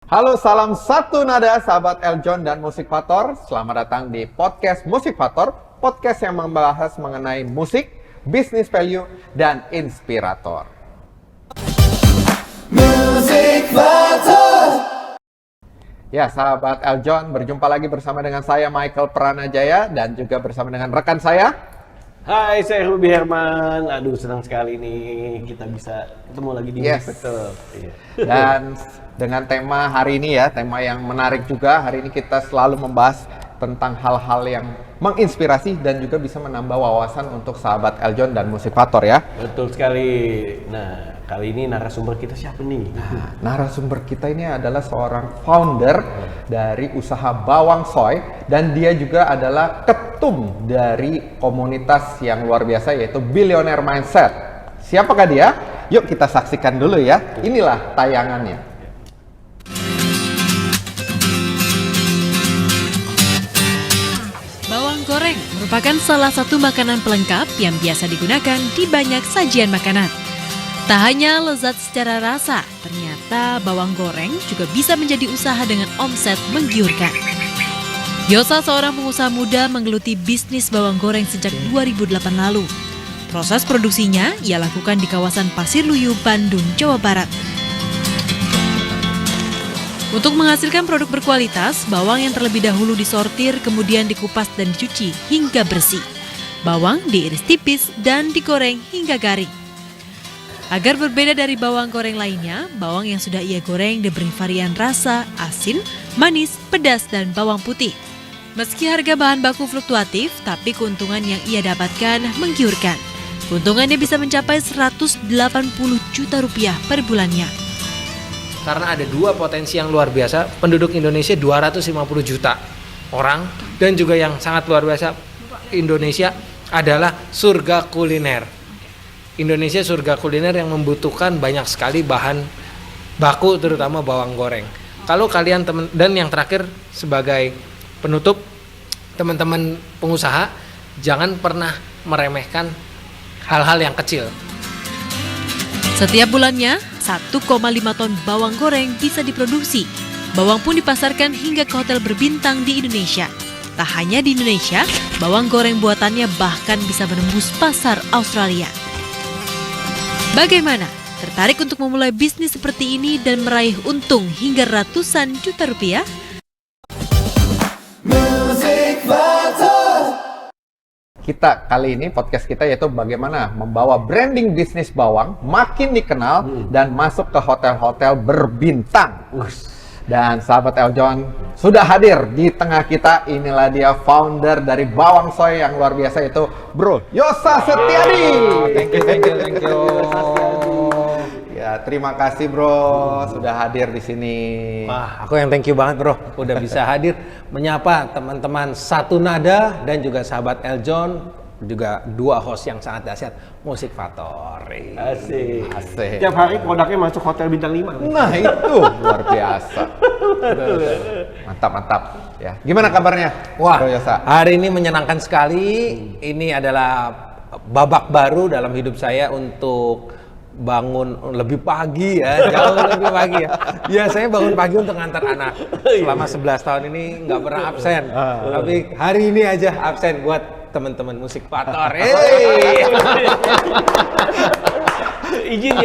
Halo, salam satu nada sahabat Eljon dan Musikvator. Selamat datang di podcast Musikvator, podcast yang membahas mengenai musik, business value, dan inspirator. Musikvator. Ya, sahabat Eljon, berjumpa lagi bersama dengan saya Michael Pranajaya dan juga bersama dengan rekan saya. Hai, saya Ruby Herman. Aduh, senang sekali nih kita bisa ketemu lagi di Musikvator. Iya. Dan dengan tema hari ini ya, tema yang menarik juga. Hari ini kita selalu membahas tentang hal-hal yang menginspirasi dan juga bisa menambah wawasan untuk sahabat Eljon dan Musikvator ya. Betul sekali. Nah, kali ini narasumber kita siapa nih? Nah, narasumber kita ini adalah seorang founder dari usaha Bawang Soy dan dia juga adalah ketum dari komunitas yang luar biasa yaitu Billionaire Mindset. Siapakah dia? Yuk kita saksikan dulu ya. Inilah tayangannya. Bawang goreng merupakan salah satu makanan pelengkap yang biasa digunakan di banyak sajian makanan. Tak hanya lezat secara rasa, ternyata bawang goreng juga bisa menjadi usaha dengan omset menggiurkan. Yosa seorang pengusaha muda menggeluti bisnis bawang goreng sejak 2008 lalu. Proses produksinya ia lakukan di kawasan Pasir Luyu, Bandung, Jawa Barat. Untuk menghasilkan produk berkualitas, bawang yang terlebih dahulu disortir kemudian dikupas dan dicuci hingga bersih. Bawang diiris tipis dan digoreng hingga garing. Agar berbeda dari bawang goreng lainnya, bawang yang sudah ia goreng diberi varian rasa, asin, manis, pedas, dan bawang putih. Meski harga bahan baku fluktuatif, tapi keuntungan yang ia dapatkan menggiurkan. Keuntungannya bisa mencapai 180 juta rupiah per bulannya. Karena ada dua potensi yang luar biasa, penduduk Indonesia 250 juta orang, dan juga yang sangat luar biasa, Indonesia adalah surga kuliner. Indonesia surga kuliner yang membutuhkan banyak sekali bahan baku, terutama bawang goreng. Kalau kalian dan yang terakhir sebagai penutup, teman-teman pengusaha jangan pernah meremehkan hal-hal yang kecil. Setiap bulannya, 1,5 ton bawang goreng bisa diproduksi. Bawang pun dipasarkan hingga ke hotel berbintang di Indonesia. Tak hanya di Indonesia, bawang goreng buatannya bahkan bisa menembus pasar Australia. Bagaimana? Tertarik untuk memulai bisnis seperti ini dan meraih untung hingga ratusan juta rupiah? Kita kali ini podcast kita yaitu bagaimana membawa branding bisnis bawang makin dikenal dan masuk ke hotel-hotel berbintang. Dan sahabat Eljon sudah hadir di tengah kita. Inilah dia founder dari Bawang Soy yang luar biasa yaitu Bro Yosa Setiadi. Thank you. Ya, terima kasih Bro sudah hadir di sini. Wah, aku yang thank you banget Bro, udah bisa hadir menyapa teman-teman satu nada dan juga sahabat Eljon, juga dua host yang sangat dahsyat, Musikvator. Asik. Asik. Tiap hari produknya masuk hotel bintang 5. Nah itu luar biasa. Mantap. Ya, gimana kabarnya? Wah, Bro Yosa? hari ini menyenangkan sekali. Ini adalah babak baru dalam hidup saya untuk bangun lebih pagi ya, jauh lebih pagi ya. Biasanya bangun pagi untuk ngantar anak. Selama 11 tahun ini nggak pernah absen. Tapi hari ini aja absen buat teman-teman Musikvator. Izin.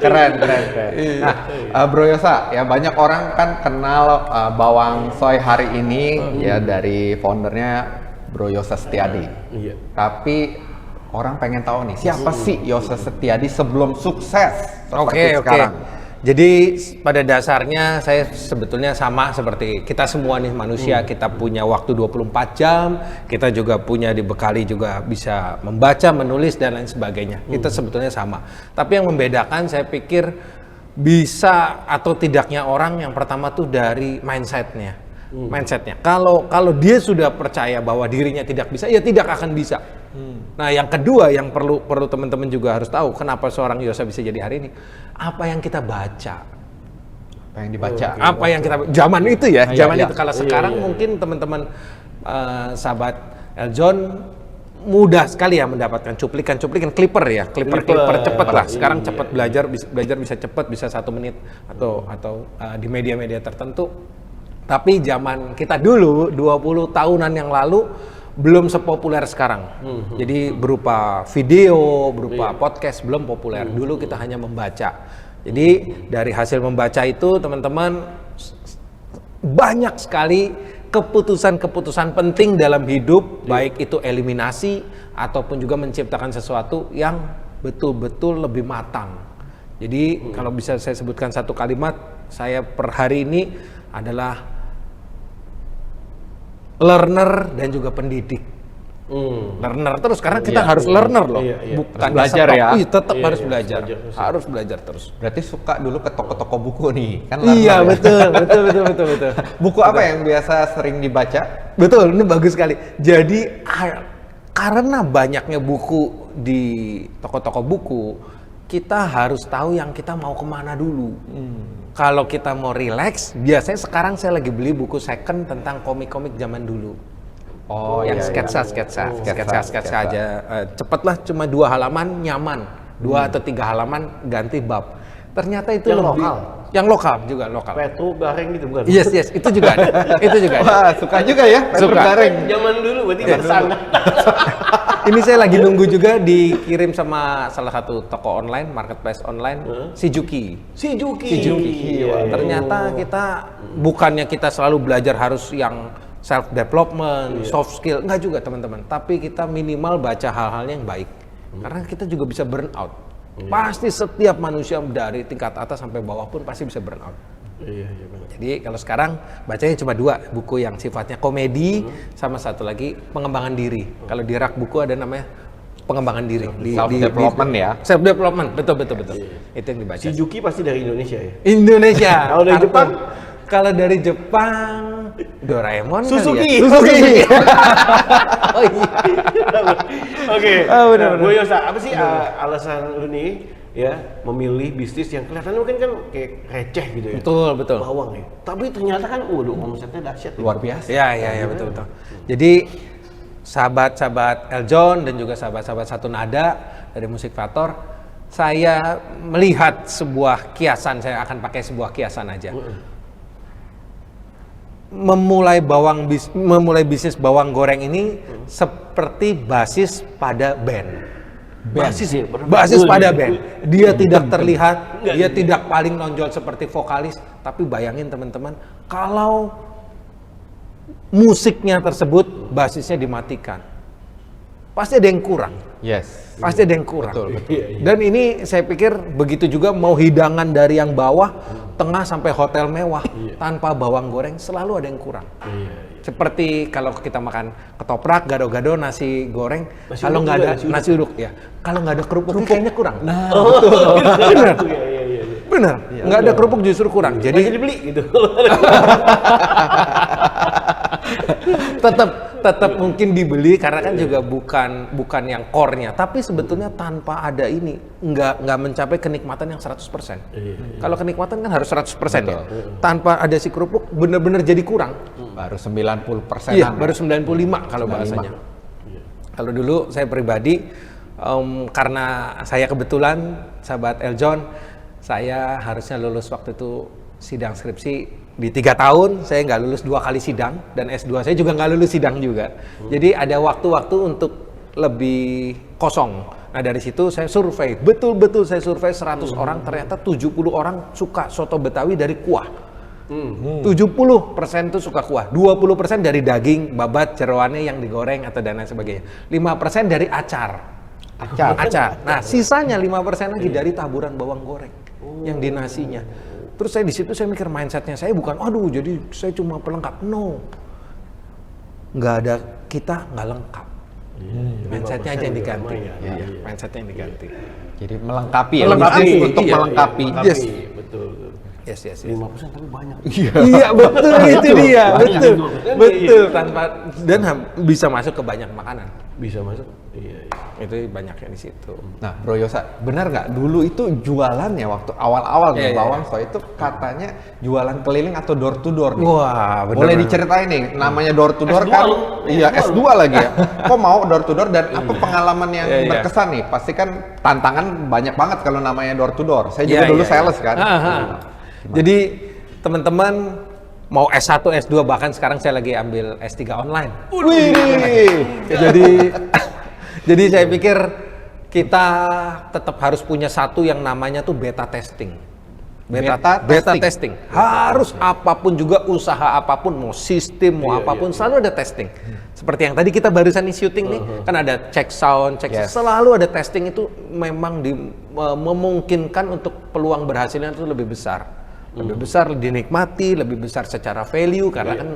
Keren. Nah, Bro Yosa, ya banyak orang kan kenal Bawang Soy hari ini ya dari foundernya Bro Yosa Setiadi. Iya. Tapi orang pengen tahu nih, siapa sih Yosa Setiadi sebelum sukses seperti sekarang? Jadi pada dasarnya saya sebetulnya sama seperti kita semua nih manusia, kita punya waktu 24 jam, kita juga punya dibekali juga bisa membaca, menulis dan lain sebagainya. Kita sebetulnya sama. Tapi yang membedakan saya pikir bisa atau tidaknya orang yang pertama tuh dari mindsetnya. Kalau dia sudah percaya bahwa dirinya tidak bisa, ya tidak akan bisa. Nah, yang kedua yang perlu teman-teman juga harus tahu kenapa seorang Yosa bisa jadi hari ini. Apa yang kita baca? Apa yang dibaca? Apa yang kita zaman itu ya, zaman iya. itu. Kalau sekarang mungkin teman-teman sahabat Eljon mudah sekali ya mendapatkan cuplikan clipper ya, clipper cepet lah. Sekarang cepat belajar bisa cepat, bisa 1 menit atau di media-media tertentu. Tapi zaman kita dulu 20 tahunan yang lalu belum sepopuler sekarang. Jadi berupa video, berupa podcast belum populer. Dulu kita hanya membaca. Jadi dari hasil membaca itu teman-teman banyak sekali keputusan-keputusan penting dalam hidup, baik itu eliminasi ataupun juga menciptakan sesuatu yang betul-betul lebih matang. Jadi kalau bisa saya sebutkan satu kalimat, saya per hari ini adalah learner dan juga pendidik. Learner terus karena kita harus learner loh, bukan belajar ya. Tetap harus belajar, harus belajar terus. Berarti suka dulu ke toko-toko buku nih, kan? Iya, learner ya? betul. Buku apa yang biasa sering dibaca? Betul, ini bagus sekali. Jadi karena banyaknya buku di toko-toko buku, kita harus tahu yang kita mau kemana dulu. Kalau kita mau relax, biasanya sekarang saya lagi beli buku second tentang komik-komik zaman dulu. Oh, yang sketsa aja. Cepatlah, cuma 2 halaman nyaman, 2 atau 3 halaman ganti bab. Ternyata itu Yang lebih lokal? Yang lokal juga lokal. Petro Gareng gitu bukan? Yes, itu juga ada. Itu juga ada. Wah, suka juga ya Petro Gareng. Zaman dulu berarti bersana. Ini saya lagi nunggu juga dikirim sama salah satu toko online, marketplace online, Shijuki. Ternyata kita bukannya kita selalu belajar harus yang self development, soft skill, enggak juga teman-teman. Tapi kita minimal baca hal-hal yang baik. Karena kita juga bisa burn out. Pasti setiap manusia dari tingkat atas sampai bawah pun pasti bisa burn out. Benar. Jadi kalau sekarang bacanya cuma 2 buku yang sifatnya komedi, sama satu lagi pengembangan diri. Kalau di rak buku ada namanya pengembangan diri. Self development ya. Self development, betul. Itu yang dibaca. Shizuki pasti dari Indonesia ya? Indonesia. Kalau dari Jepang? Kalau dari Jepang, Doraemon Suzuki. kali ya? Suzuki. Oh iya. Oke. Benar. Bu Yosa, apa sih alasan lu nih ya memilih bisnis yang kelihatannya mungkin kan kayak receh gitu ya? Betul. Bawang ya. Tapi ternyata kan waduh omsetnya dahsyat. Luar biasa. Ya, betul. Jadi sahabat-sahabat Eljon dan juga sahabat-sahabat Satu Nada dari Musikvator, saya melihat sebuah kiasan, saya akan pakai sebuah kiasan aja. Memulai bisnis bawang goreng ini seperti basis pada band. Basis pada band. Dia tidak terlihat, dia tidak paling nonjol seperti vokalis, tapi bayangin teman-teman, kalau musiknya tersebut basisnya dimatikan, pasti ada yang kurang. Yes. Pasti ada yang kurang. Betul. Dan ini saya pikir begitu juga mau hidangan dari yang bawah, tengah sampai hotel mewah, tanpa bawang goreng selalu ada yang kurang. Seperti kalau kita makan ketoprak, gado-gado, nasi goreng, kalau nggak ada nasi uduk ya, kalau nggak ada kerupuk kayaknya kurang. Benar. Nggak ada kerupuk justru kurang. Jadi dibeli gitu. tetap mungkin dibeli karena kan juga bukan yang core-nya, tapi sebetulnya tanpa ada ini nggak mencapai kenikmatan yang 100%. Kalau kenikmatan kan harus 100% ya. Tanpa ada si kerupuk benar-benar jadi kurang. Baru 90%. Iya, baru 95 kalau bahasanya. Kalau dulu saya pribadi karena saya kebetulan sahabat Eljon, saya harusnya lulus waktu itu sidang skripsi di 3 tahun, saya nggak lulus 2 kali sidang, dan S2 saya juga nggak lulus sidang juga. Jadi ada waktu-waktu untuk lebih kosong. Nah dari situ saya survei, betul-betul saya survei 100 orang, ternyata 70 orang suka soto Betawi dari kuah. 70% tuh suka kuah, 20% dari daging, babat, jeroannya yang digoreng atau dan lain sebagainya. 5% dari acar. Nah sisanya 5% lagi dari taburan bawang goreng yang di nasinya. Terus saya di situ saya mikir mindsetnya saya bukan, aduh jadi saya cuma pelengkap, no, nggak ada kita nggak lengkap. Mindsetnya aja yang diganti. Mindsetnya yang diganti. Jadi melengkapi ya. Melengkapi, Untuk melengkapi. Yes. Betul. Yes. 5% tapi banyak. Iya betul itu dia, Banyak betul, itu. betul tanpa dan bisa masuk ke banyak makanan. Bisa masuk. Iya. Itu banyaknya di situ. Nah, Bro Yosa, benar nggak dulu itu jualannya waktu awal-awal nih Iya. bawang soy itu katanya jualan keliling atau door to door nih? Wah, bener. Boleh diceritain nih, namanya door to door S2 kan? lu. Iya, S2 lagi ya. Kok mau door to door dan apa pengalaman yang Iya. berkesan nih? Pasti kan tantangan banyak banget kalau namanya door to door. Saya juga Iya, dulu iya, sales iya. kan. Aha. Jadi teman-teman mau S1, S2 bahkan sekarang saya lagi ambil S3 online. Wih. Jadi saya pikir kita tetap harus punya satu yang namanya tuh beta testing. Beta testing. Harus apapun juga usaha apapun, mau sistem, mau apapun selalu ada testing. Seperti yang tadi kita barusan nih syuting nih, kan ada cek sound, selalu ada testing itu memang memungkinkan untuk peluang berhasilnya itu lebih besar. Lebih besar dinikmati, lebih besar secara value karena kan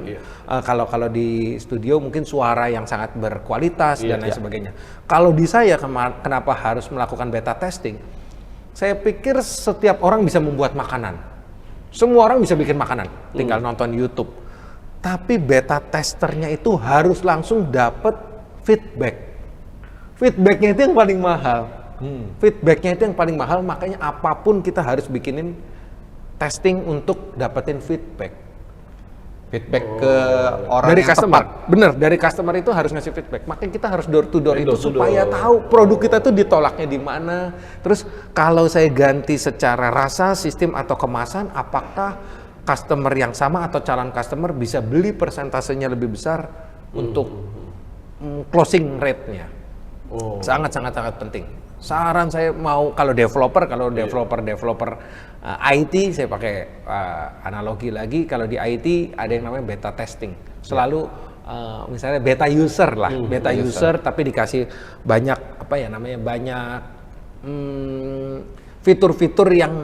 kalau di studio mungkin suara yang sangat berkualitas dan lain sebagainya. Kalau di saya kenapa harus melakukan beta testing? Saya pikir setiap orang bisa membuat makanan. Semua orang bisa bikin makanan, tinggal nonton YouTube. Tapi beta testernya itu harus langsung dapat feedback. Feedbacknya itu yang paling mahal. Feedbacknya itu yang paling mahal, makanya apapun kita harus bikinin testing untuk dapetin feedback ke orang dari yang customer. tepat. Bener, dari customer itu harus ngasih feedback. Makanya kita harus door to door Door itu to supaya door. tahu produk kita tuh ditolaknya di mana. Terus kalau saya ganti secara rasa, sistem atau kemasan, apakah customer yang sama atau calon customer bisa beli persentasenya lebih besar untuk closing rate-nya. Sangat penting. Saran saya mau kalau developer IT saya pakai analogi lagi, kalau di IT ada yang namanya beta testing. Selalu misalnya beta user lah, beta user tapi dikasih banyak banyak fitur-fitur yang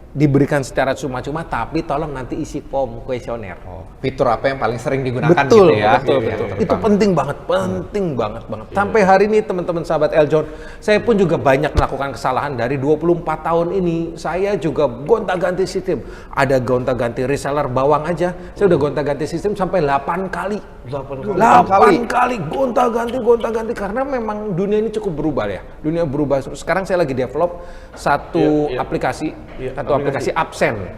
diberikan secara cuma-cuma, tapi tolong nanti isi form kuesioner. Fitur apa yang paling sering digunakan Betul, gitu ya? betul. Itu penting banget. Sampai hari ini teman-teman sahabat Eljon, saya pun juga banyak melakukan kesalahan dari 24 tahun ini. Saya juga gonta-ganti sistem. Ada gonta-ganti reseller bawang aja, saya udah gonta-ganti sistem sampai 8 kali. 8 kali gonta-ganti karena memang dunia ini cukup berubah ya. Dunia berubah. Sekarang saya lagi develop satu aplikasi, aplikasi absensi.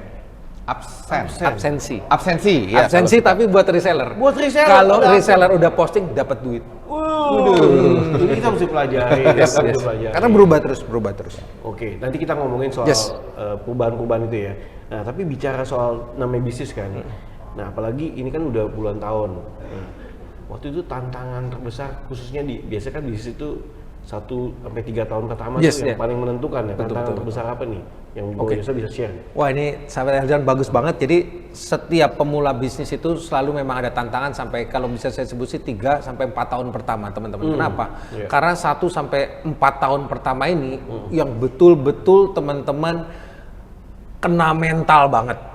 Ya, Absensi tapi buat reseller. Buat reseller. Kalau reseller udah posting dapat duit. Ini kita mesti pelajari. Yes. Karena berubah terus. Oke, nanti kita ngomongin soal perubahan-perubahan itu ya. Nah, tapi bicara soal namanya bisnis kan. Nah, apalagi ini kan udah puluhan tahun. Nah, waktu itu tantangan terbesar khususnya biasanya kan bisnis itu 1-3 tahun pertama tuh yang paling menentukan ya. Tantangan terbesar apa nih yang Bro Yosa bisa share? Wah, ini sahabat Eljon bagus banget. Jadi setiap pemula bisnis itu selalu memang ada tantangan sampai kalau bisa saya sebut sih 3-4 tahun pertama, teman-teman. Kenapa? Karena 1-4 tahun pertama ini yang betul-betul teman-teman kena mental banget.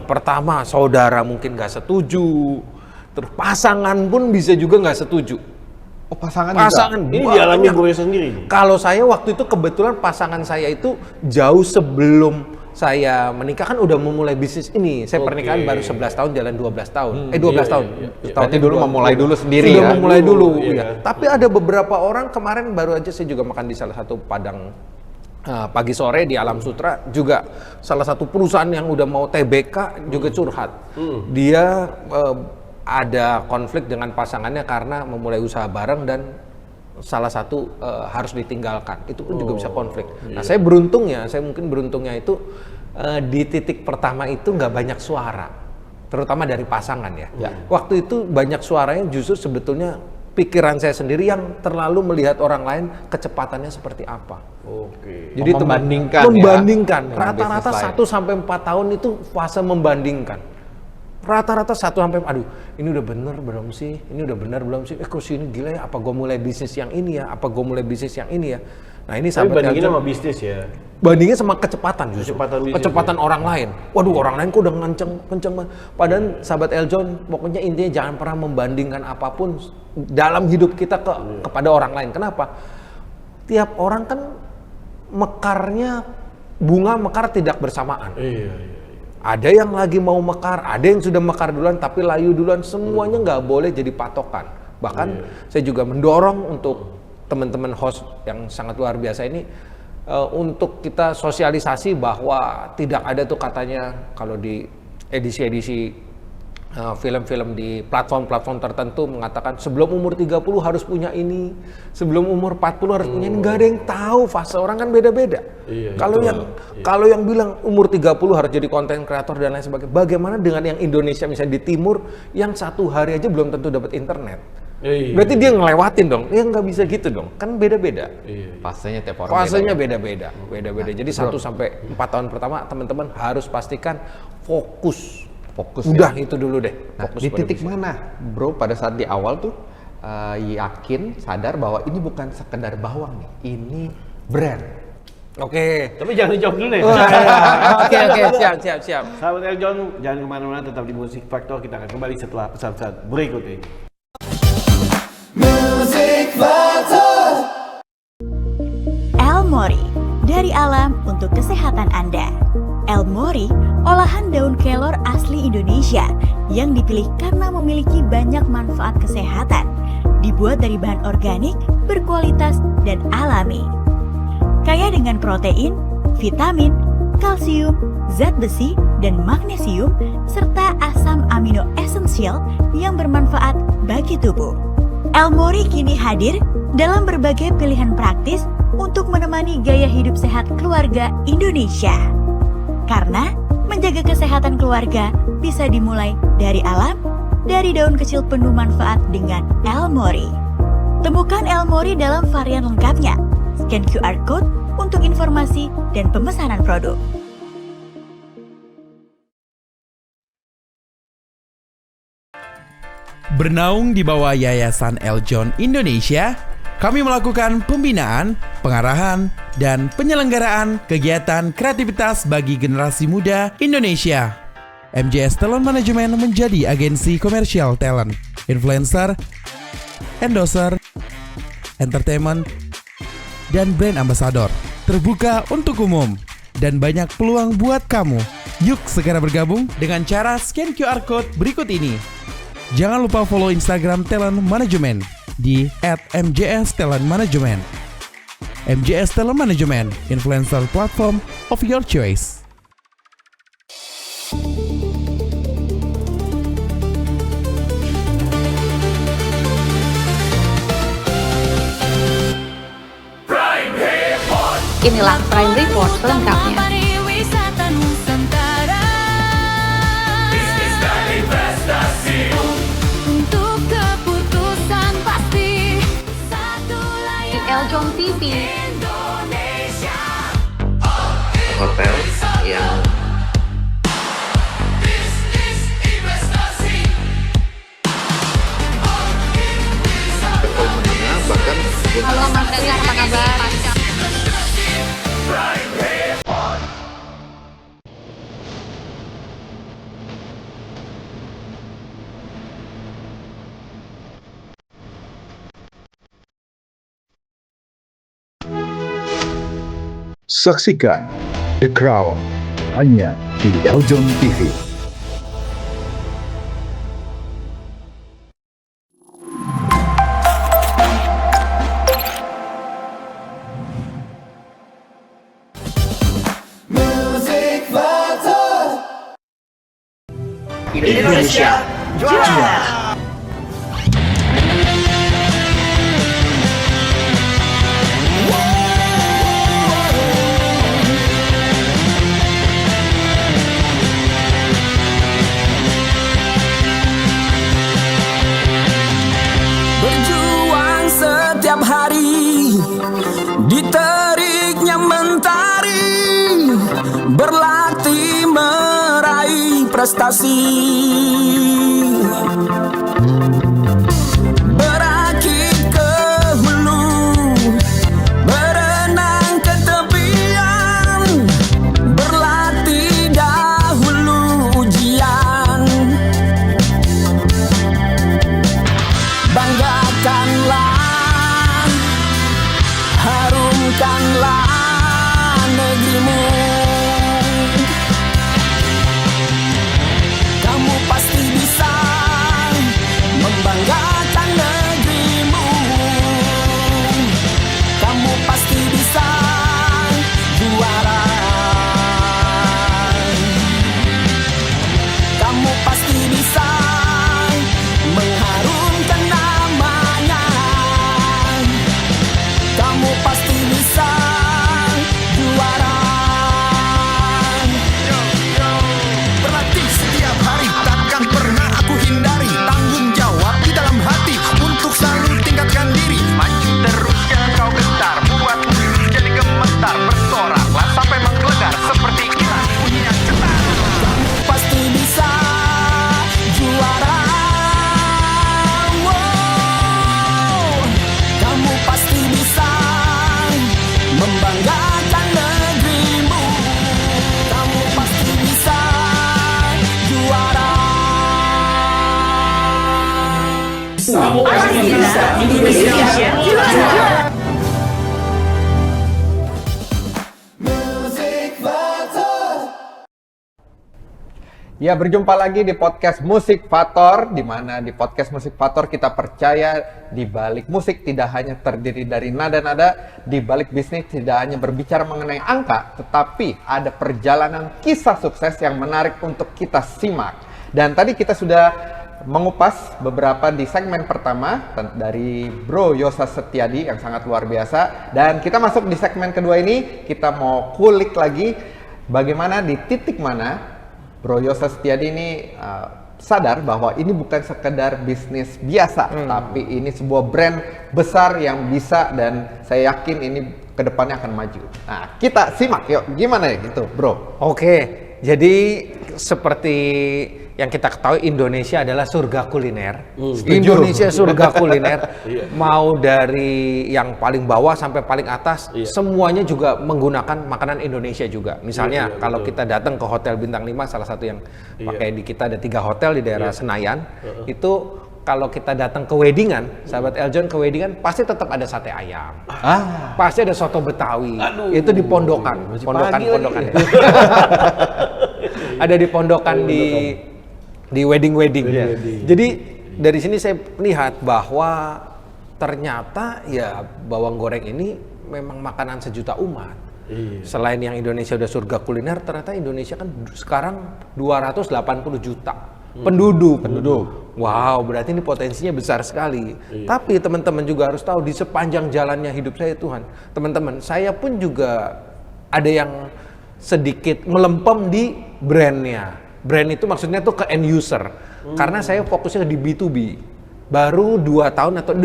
Pertama, saudara mungkin nggak setuju. Terus pasangan pun bisa juga nggak setuju. Pasangan Ini dialami Bro Yosa sendiri. Kalau saya waktu itu kebetulan pasangan saya itu jauh sebelum saya menikah kan udah memulai bisnis ini. Saya pernikahan baru 11 tahun jalan 12 tahun. 12 tahun. Berarti dulu memulai dulu sendiri Sudah ya? memulai dulu. Iya. Tapi ada beberapa orang kemarin baru aja saya juga makan di salah satu padang pagi sore di Alam Sutra, juga salah satu perusahaan yang udah mau TBK juga curhat. Dia ada konflik dengan pasangannya karena memulai usaha bareng dan salah satu harus ditinggalkan. Itu pun juga bisa konflik. Nah, saya mungkin beruntungnya itu di titik pertama itu nggak banyak suara, terutama dari pasangan ya. Waktu itu banyak suaranya justru sebetulnya pikiran saya sendiri yang terlalu melihat orang lain kecepatannya seperti apa. Jadi membandingkan membandingkan. ya, Rata-rata 1-4 tahun itu fase membandingkan. Rata-rata 1-4, aduh ini udah bener belum sih? Kok sini gila ya? Apa gue mulai bisnis yang ini ya? Nah ini Tapi sahabat bandingin Eljon, sama bisnis ya. bandingnya sama kecepatan justru. Bisnis. Kecepatan orang lain. Waduh, orang lain kok udah kenceng banget. Padahal sahabat Eljon, pokoknya intinya jangan pernah membandingkan apapun dalam hidup kita kepada orang lain. Kenapa? Tiap orang kan mekarnya bunga mekar tidak bersamaan. Iya. Ada yang lagi mau mekar, ada yang sudah mekar duluan tapi layu duluan, semuanya nggak boleh jadi patokan. Bahkan saya juga mendorong untuk teman-teman host yang sangat luar biasa ini untuk kita sosialisasi bahwa tidak ada tuh katanya kalau di edisi-edisi film-film di platform-platform tertentu mengatakan sebelum umur 30 harus punya ini, sebelum umur 40 harus punya ini. Nggak ada yang tahu, fase orang kan beda-beda. Kalau yang bilang umur 30 harus jadi konten kreator dan lain sebagainya, bagaimana dengan yang Indonesia misalnya di timur yang 1 hari aja belum tentu dapat internet? Berarti dia ngelewatin dong. Ya nggak bisa gitu dong. Kan beda-beda. Fasenya tiap orang Fasenya beda. beda-beda. Jadi 1 sampai 4 tahun pertama teman-teman harus pastikan fokus. Udah ya. itu dulu deh. Nah, Fokus di pada titik bisnis. mana, bro, pada saat di awal tuh yakin, sadar bahwa ini bukan sekedar bawang nih, ini brand. Oke. Tapi jangan dijawab dulu deh. Oke, siap. Sahabat Eljon, jangan kemana-mana, tetap di Music Factor. Kita akan kembali setelah pesan-pesan berikut ini. El Mori, dari alam untuk kesehatan Anda. El Mori, olahan daun kelor asli Indonesia yang dipilih karena memiliki banyak manfaat kesehatan. Dibuat dari bahan organik, berkualitas, dan alami. Kaya dengan protein, vitamin, kalsium, zat besi, dan magnesium, serta asam amino esensial yang bermanfaat bagi tubuh. El Mori kini hadir dalam berbagai pilihan praktis untuk menemani gaya hidup sehat keluarga Indonesia. Karena menjaga kesehatan keluarga bisa dimulai dari alam, dari daun kecil penuh manfaat dengan El Mori. Temukan El Mori dalam varian lengkapnya. Scan QR Code untuk informasi dan pemesanan produk. Bernaung di bawah Yayasan Eljon Indonesia, kami melakukan pembinaan, pengarahan, dan penyelenggaraan kegiatan kreativitas bagi generasi muda Indonesia. MJS Talent Management menjadi agensi komersial talent, influencer, endorser, entertainment, dan brand ambassador. Terbuka untuk umum dan banyak peluang buat kamu. Yuk segera bergabung dengan cara scan QR Code berikut ini. Jangan lupa follow Instagram Talent Management di @MJS Talent Management. MJS Talent Management, influencer platform of your choice. Inilah Prime Report selengkapnya. Di Eljon TV. Hotel yang level menengah bahkan Halo Mas Dengar, apa kabar? Saksikan The Crown hanya di Eljon TV. Indonesia juara. Berjuang setiap hari, diteriknya mentari, berlatih meraih prestasi. Berakit ke hulu, berenang ke tepian, berlatih dahulu ujian. Banggakanlah, harumkanlah negerimu. Ya, berjumpa lagi di podcast Musik Fator, di mana di podcast Musik Fator kita percaya di balik musik tidak hanya terdiri dari nada-nada, di balik bisnis tidak hanya berbicara mengenai angka, tetapi ada perjalanan kisah sukses yang menarik untuk kita simak. Dan tadi kita sudah mengupas beberapa di segmen pertama dari Bro Yosa Setiadi yang sangat luar biasa, dan kita masuk di segmen kedua ini, kita mau kulik lagi bagaimana di titik mana Bro Yosa Setiadi ini sadar bahwa ini bukan sekedar bisnis biasa, tapi ini sebuah brand besar yang bisa, dan saya yakin ini kedepannya akan maju. Nah, kita simak yuk, gimana ya gitu Bro? Oke, jadi seperti yang kita ketahui, Indonesia adalah surga kuliner. Indonesia surga kuliner. Mau dari yang paling bawah sampai paling atas, semuanya juga menggunakan makanan Indonesia juga. Misalnya kalau kita datang ke Hotel Bintang 5, salah satu yang pakai di kita ada 3 hotel di daerah Senayan, itu kalau kita datang ke weddingan, sahabat Eljon ke weddingan pasti tetap ada sate ayam. Pasti ada soto Betawi. Itu di Pondokan. Pondokan. Ada di Pondokan di wedding. Jadi dari sini saya lihat bahwa ternyata ya bawang goreng ini memang makanan sejuta umat. Selain yang Indonesia udah surga kuliner, ternyata Indonesia kan sekarang 280 juta penduduk. Wow, berarti ini potensinya besar sekali. Tapi teman-teman juga harus tahu, di sepanjang jalannya hidup saya Tuhan, teman-teman, saya pun juga ada yang sedikit melempem di brandnya. Brand itu maksudnya tuh ke end user. Karena saya fokusnya di B2B. Baru 2 tahun atau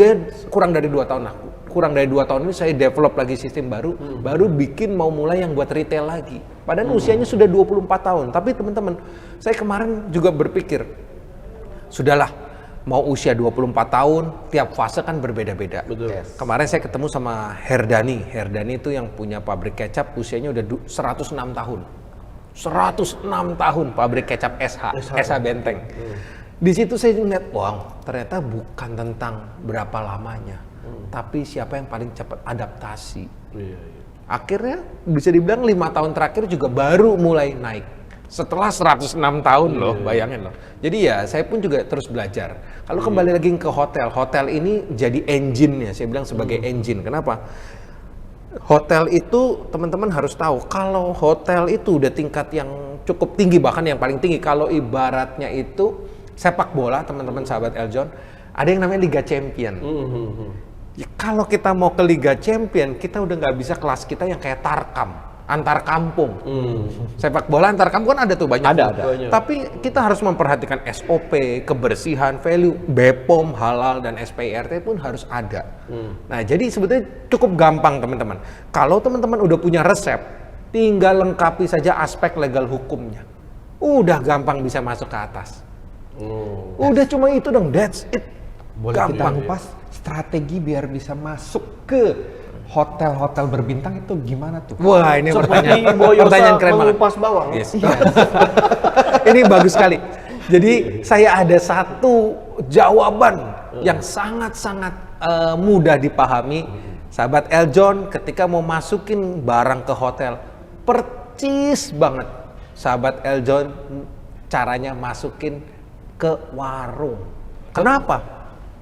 kurang dari 2 tahun lah. Kurang dari 2 tahun ini saya develop lagi sistem baru, baru bikin mau mulai yang buat retail lagi. Padahal usianya sudah 24 tahun. Tapi teman-teman, saya kemarin juga berpikir, sudahlah, mau usia 24 tahun, tiap fase kan berbeda-beda. Kemarin saya ketemu sama Herdani. Herdani itu yang punya pabrik kecap, usianya udah 106 tahun. 106 tahun pabrik kecap SH Benteng. Di situ saya ngeliat, wow, ternyata bukan tentang berapa lamanya, tapi siapa yang paling cepat adaptasi. Akhirnya bisa dibilang 5 tahun terakhir juga baru mulai naik. Setelah 106 tahun loh, bayangin loh. Jadi ya saya pun juga terus belajar. Kalau kembali lagi ke hotel ini jadi engine-nya, saya bilang sebagai engine. Kenapa? Hotel itu teman-teman harus tahu, kalau hotel itu udah tingkat yang cukup tinggi, bahkan yang paling tinggi. Kalau ibaratnya itu sepak bola, teman-teman sahabat Eljon, ada yang namanya Liga Champion. Ya, kalau kita mau ke Liga Champion, kita udah nggak bisa kelas kita yang kayak Tarkam, antar kampung. Sepak bola antar kampung kan ada tuh banyak. Ada. Tapi kita harus memperhatikan SOP, kebersihan, value, BPOM, halal, dan SPIRT pun harus ada. Nah, jadi sebetulnya cukup gampang teman-teman. Kalau teman-teman udah punya resep, tinggal lengkapi saja aspek legal hukumnya. Udah gampang bisa masuk ke atas. Udah cuma itu dong, that's it. Boleh gampang. Kita kupas strategi biar bisa masuk ke hotel-hotel berbintang itu gimana tuh? Wah, ini pertanyaan keren banget. Mengupas bawang. Yes. Ini bagus sekali. Jadi saya ada satu jawaban yang sangat-sangat mudah dipahami. Sahabat Eljon ketika mau masukin barang ke hotel, percis banget sahabat Eljon caranya masukin ke warung. Kenapa?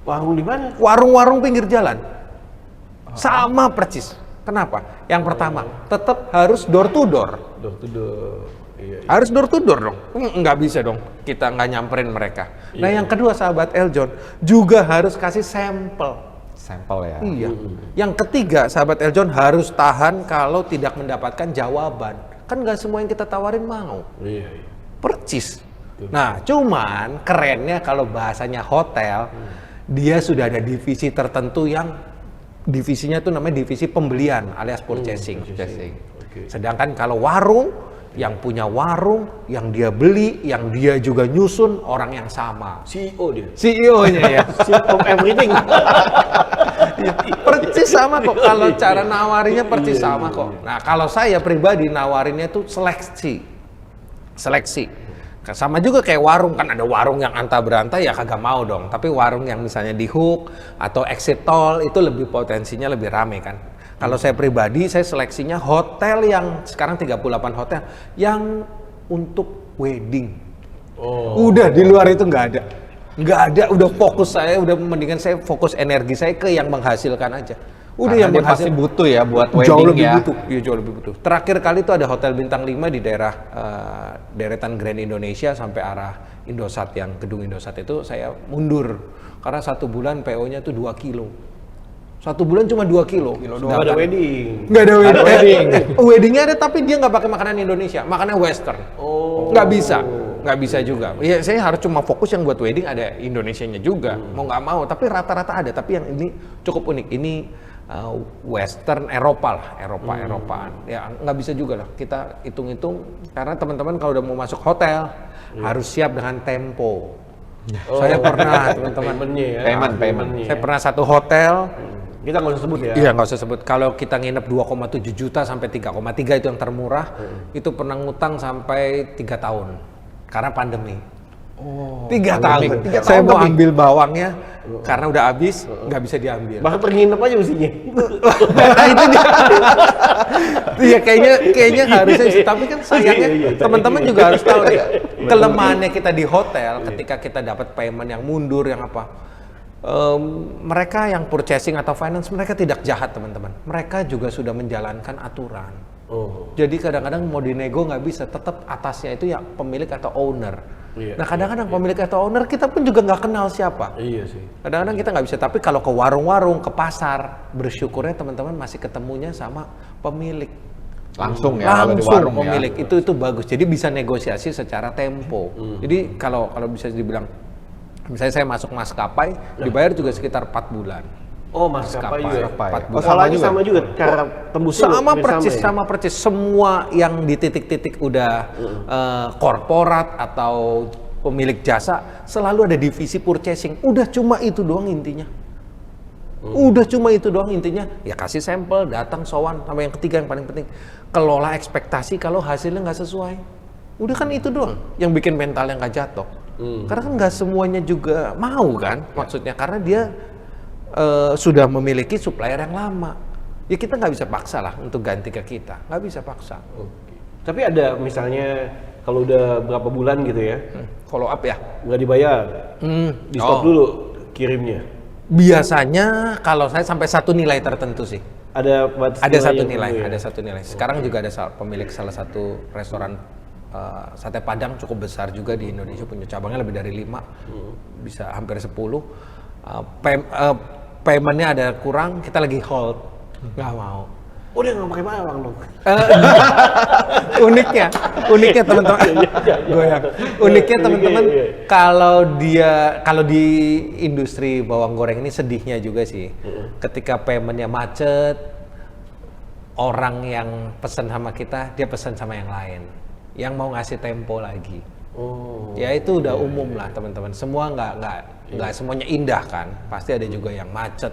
Warung di mana? Warung-warung pinggir jalan. Sama percis. Kenapa? Yang pertama, tetap harus door to door. Harus door to door dong. Nggak bisa dong kita nggak nyamperin mereka. Nah, yang kedua sahabat Eljon juga harus kasih sampel. Sampel ya. Iya. Yang ketiga sahabat Eljon harus tahan kalau tidak mendapatkan jawaban. Kan nggak semua yang kita tawarin mau. Percis. Nah, cuman kerennya kalau bahasanya hotel, dia sudah ada divisi tertentu yang divisinya tuh namanya divisi pembelian alias purchasing. Sedangkan kalau warung, yang punya warung, yang dia beli, yang dia juga nyusun orang yang sama. CEO dia. CEO-nya ya. CEO everything. Percis sama kok. Kalau cara nawarinya percis sama kok. Nah, kalau saya pribadi nawarinnya tuh seleksi. Sama juga kayak warung, kan ada warung yang anta beranta ya kagak mau dong. Tapi warung yang misalnya di hook atau exit tol itu lebih potensinya lebih rame kan. Kalau saya pribadi, saya seleksinya hotel yang sekarang 38 hotel yang untuk wedding. Udah di luar itu nggak ada, udah fokus saya, udah mendingan saya fokus energi saya ke yang menghasilkan aja. Udah Karena yang dia pasti butuh ya buat wedding jauh lebih ya. butuh. Iya, jauh lebih butuh. Terakhir kali itu ada hotel bintang 5 di daerah deretan Grand Indonesia sampai arah Indosat, yang gedung Indosat itu saya mundur karena 1 bulan PO-nya tuh 2 kilo. 1 bulan cuma 2 kilo. Nggak ada wedding. Nggak ada wedding. Weddingnya ada tapi dia nggak pakai makanan Indonesia, makannya Western. Nggak bisa juga. Ya saya harus cuma fokus yang buat wedding ada Indonesianya juga. Mau nggak mau, tapi rata-rata ada. Tapi yang ini cukup unik. Ini Western Eropa lah, Eropaan. Ya nggak bisa juga lah. Kita hitung-hitung karena teman-teman kalau udah mau masuk hotel harus siap dengan tempo. Saya pernah teman-teman. Payment. Saya pernah satu hotel. Kita nggak usah sebut ya. Iya, nggak usah sebut. Kalau kita nginep 2,7 juta sampai 3,3 itu yang termurah. Itu pernah ngutang sampai 3 tahun karena pandemi. 3 tahun. Saya mau ambil bawangnya karena udah habis, nggak bisa diambil. Bahkan penginep aja mestinya. Nah, itu dia. Iya, kayaknya harusnya sih. Tapi kan sayangnya teman-teman juga harus tahu nih kelemahannya kita di hotel ketika kita dapat payment yang mundur, yang apa. Mereka yang purchasing atau finance, mereka tidak jahat teman-teman. Mereka juga sudah menjalankan aturan. Jadi kadang-kadang mau dinego nggak bisa, tetap atasnya itu ya pemilik atau owner. Nah kadang-kadang pemilik atau owner kita pun juga nggak kenal siapa. Iya sih. Kadang-kadang kita nggak bisa, tapi kalau ke warung-warung, ke pasar, bersyukurnya teman-teman masih ketemunya sama pemilik. Langsung ya kalau di warung pemilik ya. Itu bagus. Jadi bisa negosiasi secara tempo. Jadi kalau bisa dibilang, misalnya saya masuk maskapai, dibayar juga sekitar 4 bulan. Oh, maskapai juga. 4 bulan. Sama juga cara tembusnya. Sama persis. Semua yang di titik-titik udah korporat atau pemilik jasa selalu ada divisi purchasing. Udah cuma itu doang intinya. Ya kasih sampel, datang sowan, sama yang ketiga yang paling penting, kelola ekspektasi kalau hasilnya nggak sesuai. Udah kan itu doang yang bikin mentalnya nggak jatuh. Karena kan nggak semuanya juga mau kan, maksudnya karena dia sudah memiliki supplier yang lama. Ya kita nggak bisa paksa lah untuk ganti ke kita, nggak bisa paksa. Tapi ada misalnya kalau udah berapa bulan gitu ya, follow up ya, nggak dibayar, di stop dulu kirimnya. Biasanya kalau saya sampai satu nilai tertentu sih. Ada satu nilai. Sekarang juga ada pemilik salah satu restoran sate Padang cukup besar juga di Indonesia, punya cabangnya lebih dari 5, bisa hampir 10. Paymentnya ada kurang, kita lagi hold, nggak mau. Udah nggak pakai bawang dong. Uniknya teman-teman, uniknya teman-teman, kalau di industri bawang goreng ini sedihnya juga sih, ketika paymentnya macet, orang yang pesan sama kita, dia pesan sama yang lain, yang mau ngasih tempo lagi. Ya itu udah umum lah teman-teman. Semua nggak semuanya indah kan. Pasti ada juga yang macet.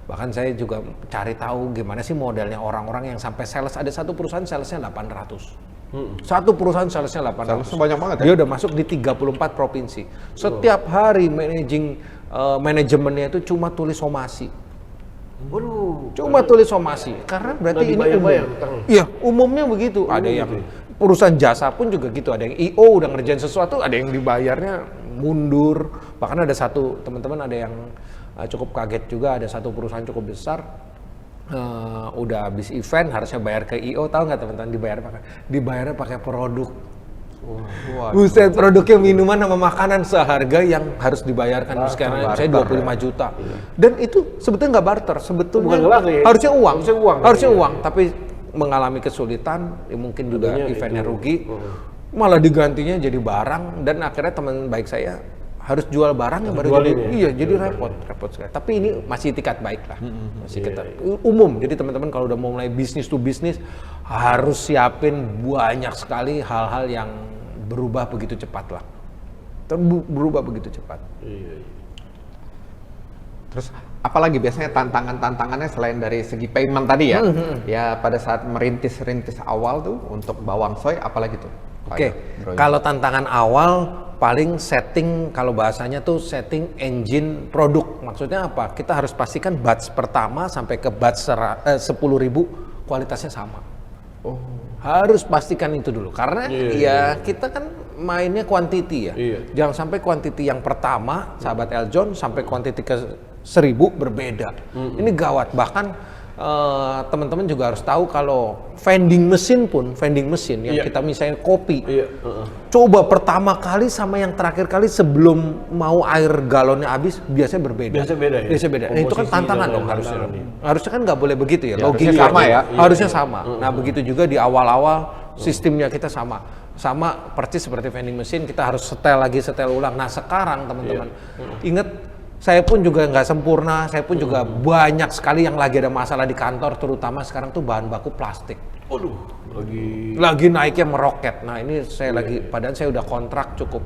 Bahkan saya juga cari tahu gimana sih modelnya orang-orang yang sampai sales, ada satu perusahaan salesnya 800. Satu perusahaan salesnya 800. Salesnya banyak banget ya? Dia udah masuk di 34 provinsi. Setiap hari manajemennya itu cuma tulis somasi. Cuma tulis somasi. Karena berarti ini umum. Iya, umumnya begitu. Ada yang perusahaan jasa pun juga gitu, ada yang IO udah ngerjain sesuatu, ada yang dibayarnya mundur. Bahkan ada satu teman-teman ada yang cukup kaget juga, ada satu perusahaan cukup besar udah habis event harusnya bayar ke IO, tahu nggak teman-teman dibayarnya pakai produk. Buset, produknya minuman sama makanan seharga yang harus dibayarkan sekarang saya 25 juta. Dan itu sebetulnya nggak barter, sebetulnya harusnya uang, tapi mengalami kesulitan, ya mungkin juga eventnya rugi, malah digantinya jadi barang, dan akhirnya teman baik saya harus jual barang yang baru jadi repot sekali. Tapi ini masih tingkat baik lah, masih umum. Jadi teman-teman kalau udah mau mulai bisnis to bisnis harus siapin banyak sekali hal-hal yang berubah begitu cepat lah, berubah begitu cepat. Terus apalagi biasanya tantangannya selain dari segi payment tadi ya? Ya pada saat merintis awal tuh untuk bawang soy apalagi tuh? Kalau tantangan awal paling setting, kalau bahasanya tuh setting engine produk. Maksudnya apa? Kita harus pastikan batch pertama sampai ke batch 10.000 kualitasnya sama. Harus pastikan itu dulu karena ya kita kan mainnya quantity ya. Iya. Jangan sampai quantity yang pertama, sahabat Eljon, sampai quantity ke 1000 berbeda. Ini gawat. Bahkan teman-teman juga harus tahu kalau vending mesin yang kita misalnya kopi. Coba pertama kali sama yang terakhir kali sebelum mau air galonnya habis biasanya berbeda. Biasa beda. Nah, itu kan tantangan dong harusnya. Harusnya kan nggak boleh begitu ya. Logika sama ya. Harusnya sama. Nah, begitu juga di awal-awal sistemnya kita sama persis seperti vending mesin, kita harus setel ulang. Nah, sekarang teman-teman ingat, saya pun juga nggak sempurna, saya pun juga banyak sekali yang lagi ada masalah di kantor, terutama sekarang tuh bahan baku plastik. Waduh, lagi naiknya meroket. Nah, ini saya padahal saya udah kontrak cukup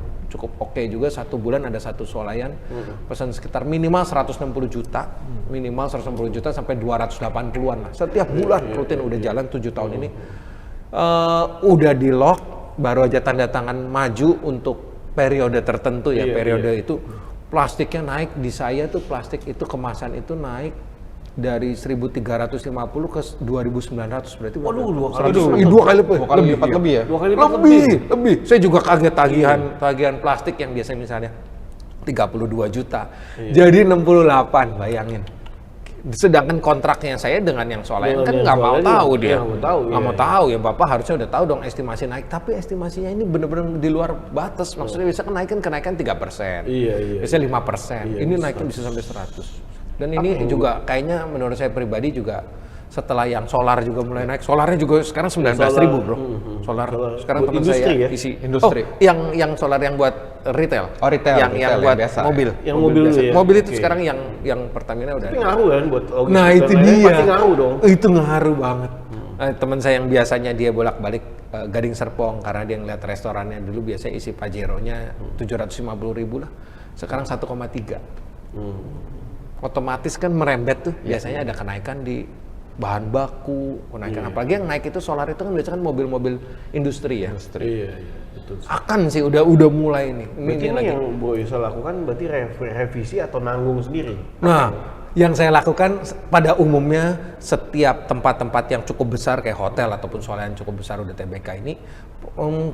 oke juga, 1 bulan ada 1 swalayan, pesan sekitar minimal 160 juta sampai 280-an lah. Setiap bulan rutin udah jalan 7 tahun ini. Udah di lock, baru aja tanda tangan maju untuk periode tertentu ya, itu plastiknya naik di saya tuh, plastik itu kemasan itu naik dari 1.350 ke 2.900, berarti waduh, 2 kali lipat lebih ya. 2 kali lipat lebih. Saya juga kaget tagihan plastik yang biasanya misalnya 32 juta jadi 68, bayangin. Sedangkan kontraknya saya dengan yang swalayan kan nggak mau tahu dia, nggak mau tahu ya. Bapak harusnya udah tahu dong estimasi naik, tapi estimasinya ini bener-bener di luar batas. Maksudnya bisa kenaikan 3%, biasanya 5%, ini naiknya bisa sampai 100. Dan ini juga kayaknya menurut saya pribadi juga setelah yang solar juga mulai naik, solarnya juga sekarang 19.000 bro, solar sekarang teman saya isi industri. Yang solar yang buat retail, yang buat biasa, mobil, mobil itu sekarang yang Pertamina udah. Tapi ngaruh kan buat nah itu dia, pasti ngaruh dong. Itu ngaruh banget. Teman saya yang biasanya dia bolak-balik Gading Serpong karena dia ngeliat restorannya dulu biasanya isi Pajero-nya 750.000 lah, sekarang 1,3. Otomatis kan merembet tuh, biasanya ada kenaikan di bahan baku, apalagi yang naik itu solar itu kan biasanya kan mobil-mobil industri ya. Betul. Akan sih udah mulai nih. Ini yang Bu Yusuf lakukan berarti revisi atau nanggung sendiri? Nah, yang saya lakukan pada umumnya setiap tempat-tempat yang cukup besar kayak hotel ataupun swalayan cukup besar udah TBK ini,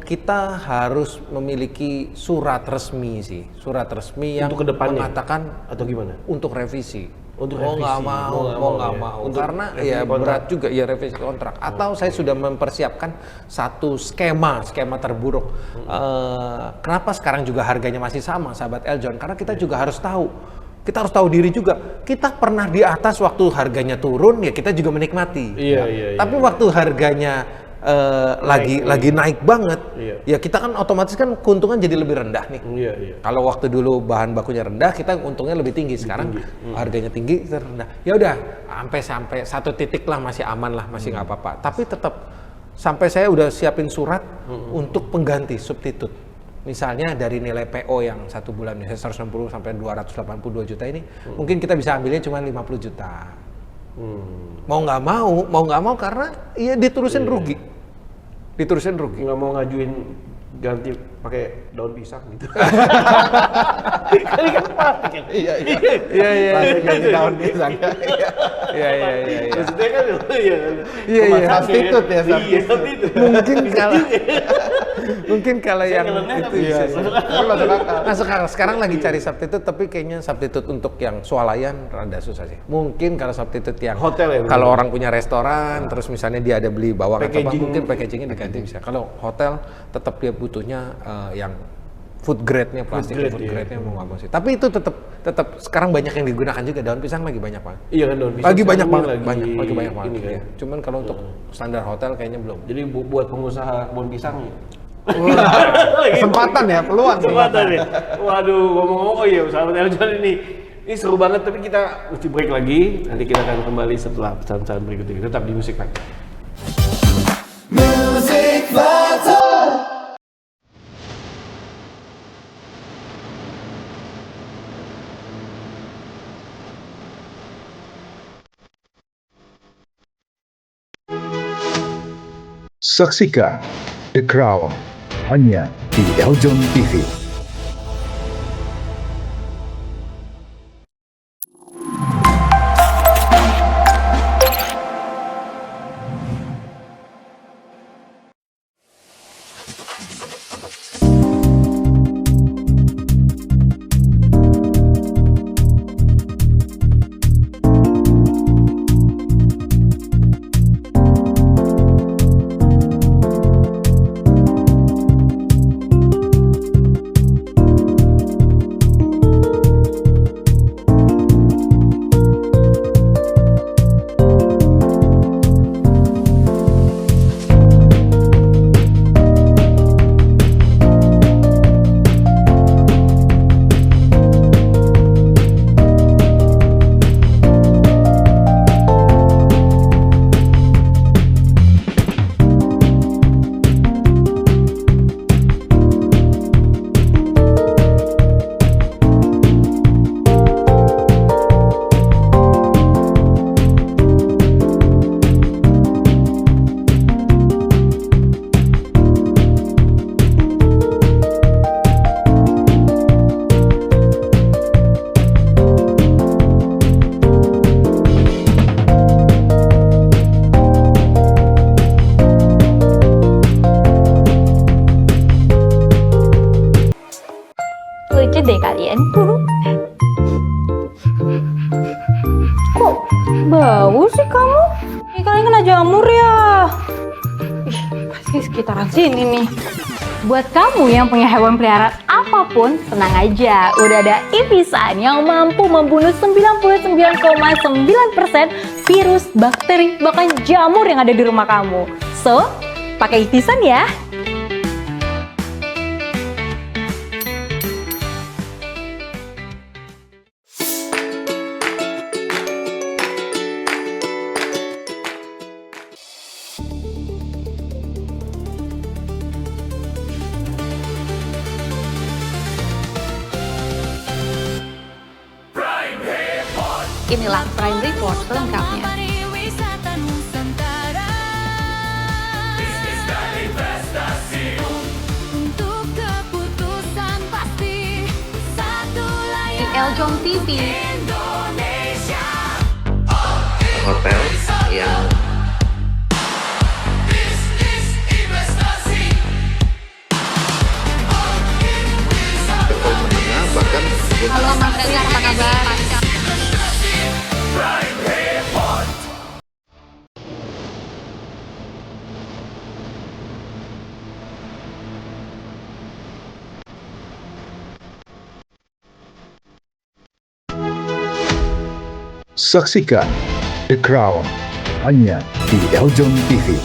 kita harus memiliki surat resmi yang untuk kedepannya mengatakan atau gimana? Untuk revisi. Mau nggak mau karena ya berat juga ya revisi kontrak. Atau saya sudah mempersiapkan satu skema terburuk. Kenapa sekarang juga harganya masih sama, sahabat Eljon? Karena kita juga harus tahu. Kita harus tahu diri juga. Kita pernah di atas waktu harganya turun, ya kita juga menikmati. Tapi waktu harganya lagi naik banget, ya kita kan otomatis kan keuntungan jadi lebih rendah nih. Kalau waktu dulu bahan bakunya rendah, kita untungnya lebih tinggi. Sekarang harganya tinggi, kita rendah. Ya udah, sampai 1 titik lah masih aman lah, masih nggak apa-apa. Tapi tetap sampai saya udah siapin surat untuk pengganti substitut. Misalnya dari nilai PO yang 1 bulan misalnya 160 sampai 282 juta ini, mungkin kita bisa ambilnya cuma 50 juta. Mau nggak mau karena ya diterusin rugi. Nggak mau ngajuin ganti pakai daun pisang gitu. Kan plastik. Iya. Ganti daun pisang. Iya. Maksudnya kan substitut ya. Mungkin kalau yang itu ya. Nah sekarang lagi cari substitut, tapi kayaknya substitut untuk yang swalayan rada susah sih. Mungkin kalau substitut yang hotel ya. Kalau orang punya restoran, terus misalnya dia ada beli bawang atau apa, mungkin packagingnya diganti bisa. Kalau hotel tetap dia butuhnya yang food grade-nya, plastik food grade-nya mau nggak mau sih. Tapi itu tetap sekarang banyak yang digunakan juga. Daun pisang lagi banyak banget. Iya kan, daun pisang. Lagi banyak banget. Ini kan. Ya. Cuman kalau untuk standar hotel kayaknya belum. Jadi buat pengusaha kebun pisang kesempatan ya, peluang. Kesempatan ya. Waduh, ngomong-ngomong ya, sahabat Eljon ini seru banget, tapi kita mesti break lagi. Nanti kita akan kembali setelah pesan-pesan berikut ini. Tetap di Music Factor. Music Factor. Saksikan The Crown hanya di Eljon TV. Kok bau sih kamu? Ini kalian kena jamur ya? Ih, pasti sekitaran sini nih. Buat kamu yang punya hewan peliharaan apapun, tenang aja. Udah ada Ivisan yang mampu membunuh 99,9% virus, bakteri, bahkan jamur yang ada di rumah kamu. So, pakai Ivisan ya. Inilah Prime Report selengkapnya. Di Eljon TV. Hotel yang level menengah bahkan Halo Mas Regar, apa kabar? Saksikan The Crown hanya di Eljon TV.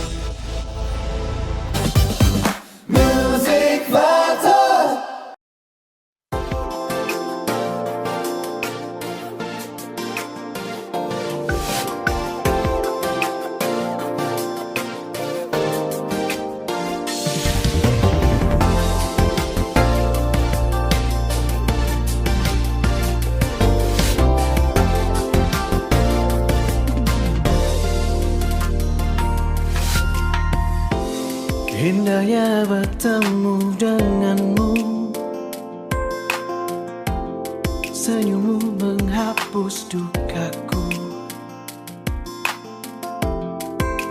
Indahnya bertemu denganmu, senyummu menghapus dukaku,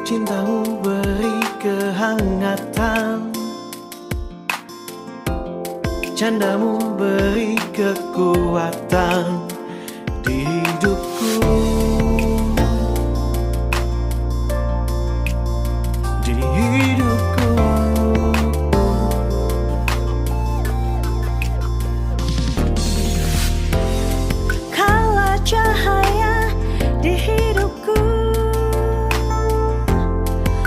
cintamu beri kehangatan, candamu beri kekuatan di hidupku. Di hidupku, Kaulah cahaya di hidupku,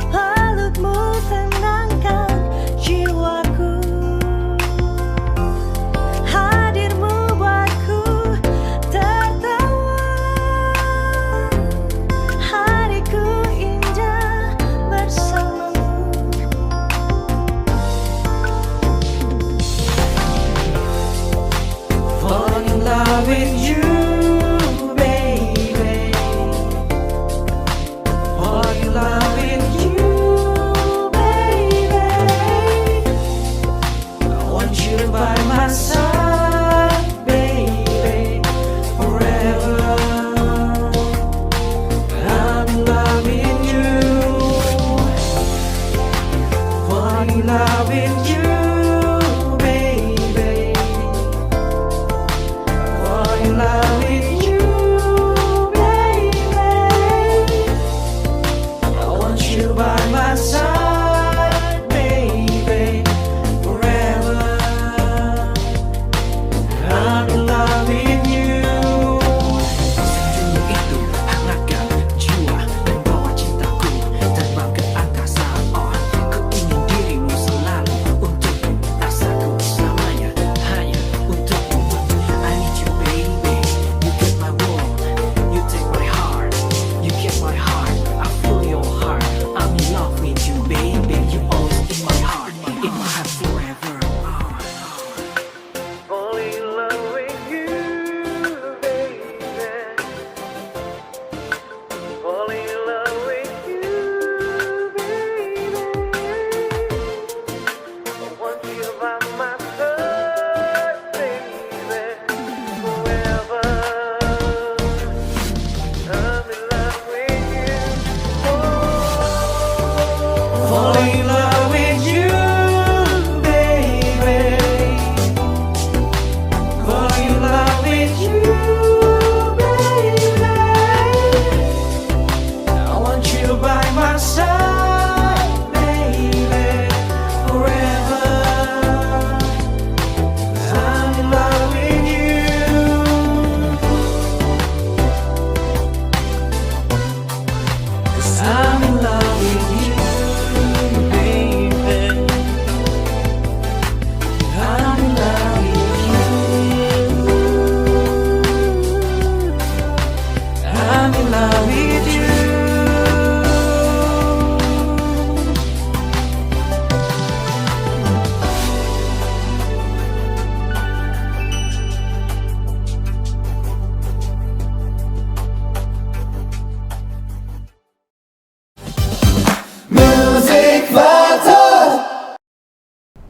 pelukmu tenangkan jiwaku, hadirmu buatku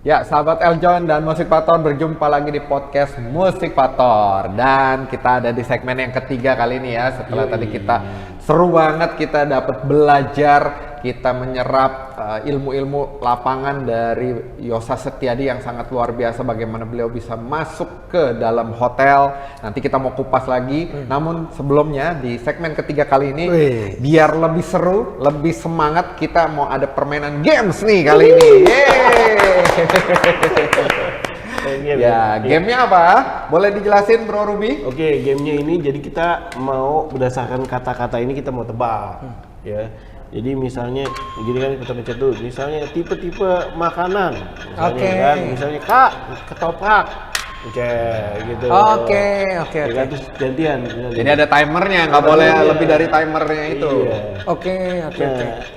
Ya, sahabat Eljon dan Musikvator, berjumpa lagi di podcast Musikvator. Dan kita ada di segmen yang ketiga kali ini ya. Setelah tadi kita seru banget, kita dapat belajar, kita menyerap ilmu-ilmu lapangan dari Yosa Setiadi yang sangat luar biasa, bagaimana beliau bisa masuk ke dalam hotel. Nanti kita mau kupas lagi. Namun sebelumnya di segmen ketiga kali ini, biar lebih seru, lebih semangat, kita mau ada permainan games nih kali ini. Ya, gamenya apa? Boleh dijelasin Bro Ruby? Oke, gamenya ini jadi kita mau berdasarkan kata-kata ini kita mau tebak, ya. Jadi misalnya, gini kan kita pencet dulu. Misalnya tipe-tipe makanan, misalnya kan, misalnya Kak, ketoprak, gitu. Oke. Ya kan, terus gantian. Jadi ada timernya, nggak boleh lebih dari timernya itu. Oke.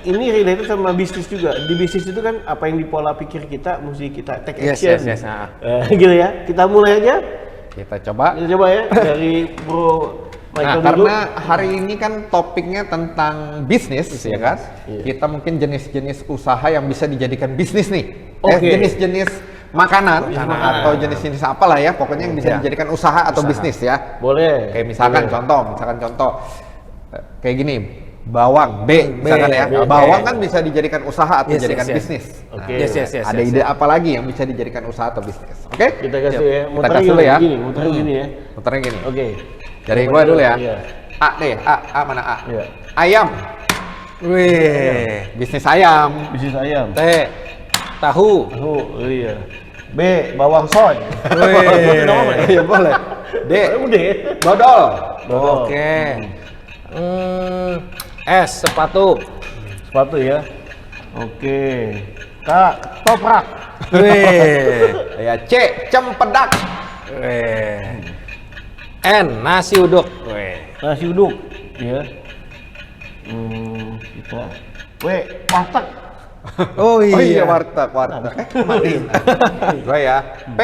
Ini related sama bisnis juga. Di bisnis itu kan apa yang di pola pikir kita, mesti kita take action. Yes. Gitu ya. Kita mulai aja. Kita coba Ya dari Bro Michael karena dulu. hari ini kan topiknya tentang bisnis, ya kan? Kita mungkin jenis-jenis usaha yang bisa dijadikan bisnis nih. Jenis-jenis makanan atau jenis-jenis apalah ya, pokoknya yang bisa dijadikan usaha atau bisnis ya. Boleh. Kayak misalkan contoh kayak gini, bawang misalkan ya. Bawang kan bisa dijadikan usaha atau dijadikan bisnis. Ada ide apa lagi yang bisa dijadikan usaha atau bisnis? Oke? Kita kasih ya. Kita kasih dulu ya. Muter gini ya. Muternya gini. Oke. Dari gua dulu ya. Iya. A deh, A mana A? Iya. Ayam. Bisnis ayam. Bisnis ayam. T. Tahu. Iya. B. Bawang soy. Iya boleh. D. Dodol. Oke. S. Sepatu. Sepatu ya. Oke. K. Toprak. Ya C. Cempedak. N. Nasi uduk. Nasi uduk. Ya. Kita. W. Warteg. Oh iya. Warteg. Gua ya. P.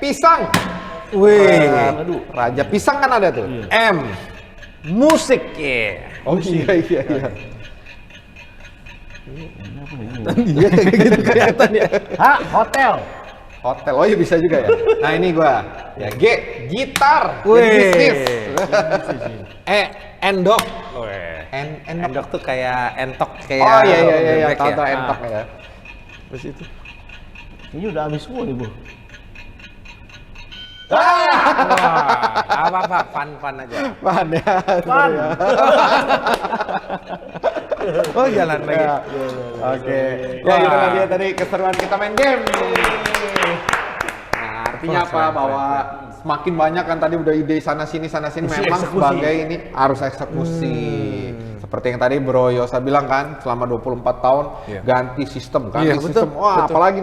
Pisang. Aduh. Raja pisang kan ada tuh. M. Musik. Oh iya. Iya gitu kelihatan ya. H. Hotel. Oh iya bisa juga ya. Nah ini gua. Ya G. Gitar. Bisnis. E. Endok. Endok tuh kayak entok kayak. Oh iya. bebek Tahu ya. entok ya. Terus itu. Ini udah habis semua nih, Bu. Apa fun aja. Fun ya. Oh jalan lagi. Oke. Ya itu kan dia tadi keseruan kita main game. Nah artinya apa? Bahwa semakin banyak kan tadi udah ide sana sini memang sebagai ini harus eksekusi. Seperti yang tadi Bro Yosa bilang kan, selama 24 tahun ganti sistem. Wah, apalagi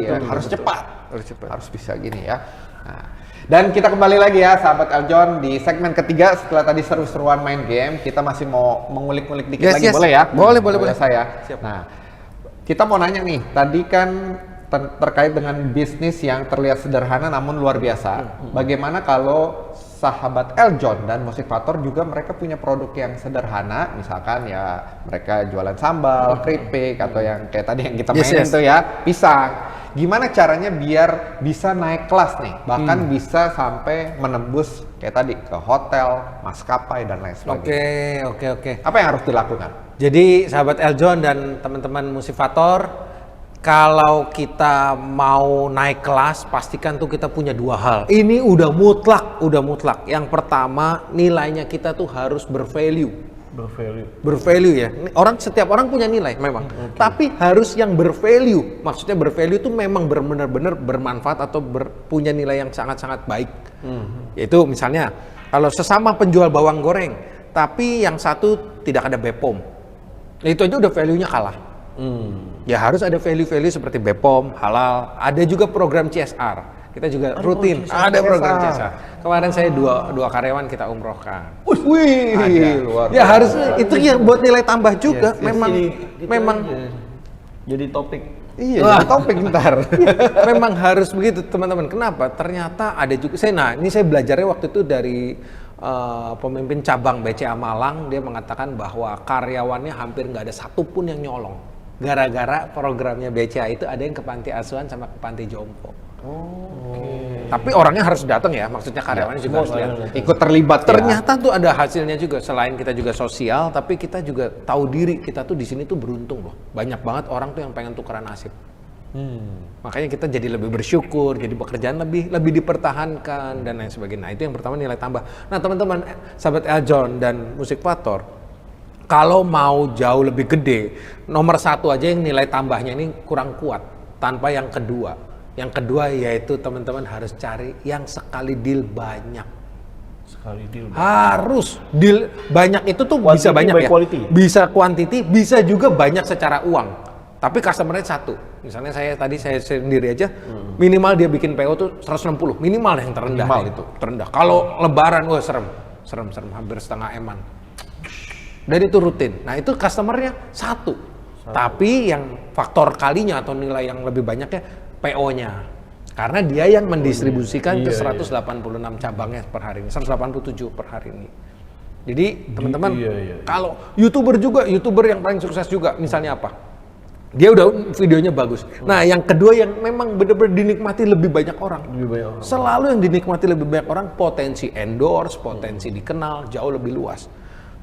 ya, harus cepat. Harus bisa gini ya. Nah, dan kita kembali lagi ya sahabat Eljon di segmen ketiga. Setelah tadi seru-seruan main game, kita masih mau mengulik-ngulik dikit lagi, boleh ya? Boleh saya. Siap. Nah, kita mau nanya nih, tadi kan terkait dengan bisnis yang terlihat sederhana namun luar biasa. Bagaimana kalau sahabat Eljon dan Musikvator juga mereka punya produk yang sederhana, misalkan ya mereka jualan sambal, keripik atau yang kayak tadi yang kita mainin tuh ya, pisang. Gimana caranya biar bisa naik kelas nih, bahkan bisa sampai menembus kayak tadi ke hotel, maskapai dan lain sebagainya. Oke. Apa yang harus dilakukan? Jadi sahabat Eljon dan teman-teman Musikvator, kalau kita mau naik kelas, pastikan tuh kita punya dua hal. Ini udah mutlak. Yang pertama, nilainya kita tuh harus bervalue ya. Setiap orang punya nilai memang. Tapi harus yang bervalue. Maksudnya bervalue itu memang benar-benar bermanfaat atau punya nilai yang sangat-sangat baik. Yaitu misalnya kalau sesama penjual bawang goreng, tapi yang satu tidak ada BPOM. Itu aja udah value-nya kalah. Ya harus ada value-value seperti BPOM, halal, ada juga program CSR. Kita juga rutin ada program CSR. Kemarin saya dua karyawan kita umrohkan. Luar ya harus itu yang buat nilai tambah juga. Memang jadi topik. Iya, jadi topik ntar. Memang harus begitu teman-teman. Kenapa? Ternyata ada juga. Ini saya belajarnya waktu itu dari pemimpin cabang BCA Malang. Dia mengatakan bahwa karyawannya hampir nggak ada satupun yang nyolong. gara-gara programnya BCA itu ada yang ke panti asuhan sama ke panti jompo. Tapi orangnya harus datang ya, maksudnya karyawannya juga harus ikut terlibat. Ternyata tuh ada hasilnya juga. Selain kita juga sosial, tapi kita juga tahu diri kita tuh di sini tuh beruntung loh. Banyak banget orang tuh yang pengen tukeran nasib. Makanya kita jadi lebih bersyukur, jadi pekerjaan lebih dipertahankan dan lain sebagainya. Nah, itu yang pertama, nilai tambah. Nah, teman-teman, sahabat Eljon dan Musikvator, kalau mau jauh lebih gede, nomor 1 aja yang nilai tambahnya ini kurang kuat tanpa yang kedua. Yang kedua yaitu teman-teman harus cari yang sekali deal banyak. Harus deal banyak itu tuh quantity bisa banyak ya. Quality. Bisa quantity, bisa juga banyak secara uang. Tapi customer-nya satu. Misalnya saya sendiri aja, minimal dia bikin PO tuh 160, minimal yang terendah itu, terendah. Kalau lebaran, wah serem, hampir setengah eman. Dan itu rutin. Nah, itu customer-nya satu. Tapi yang faktor kalinya atau nilai yang lebih banyaknya PO-nya. Karena dia yang mendistribusikan ke 186 cabangnya per hari ini, 187 per hari ini. Jadi, teman-teman, kalau YouTuber yang paling sukses juga, misalnya apa? Dia udah videonya bagus. Nah, yang kedua yang memang benar-benar dinikmati lebih banyak orang. Selalu yang dinikmati lebih banyak orang, potensi endorse, potensi dikenal jauh lebih luas.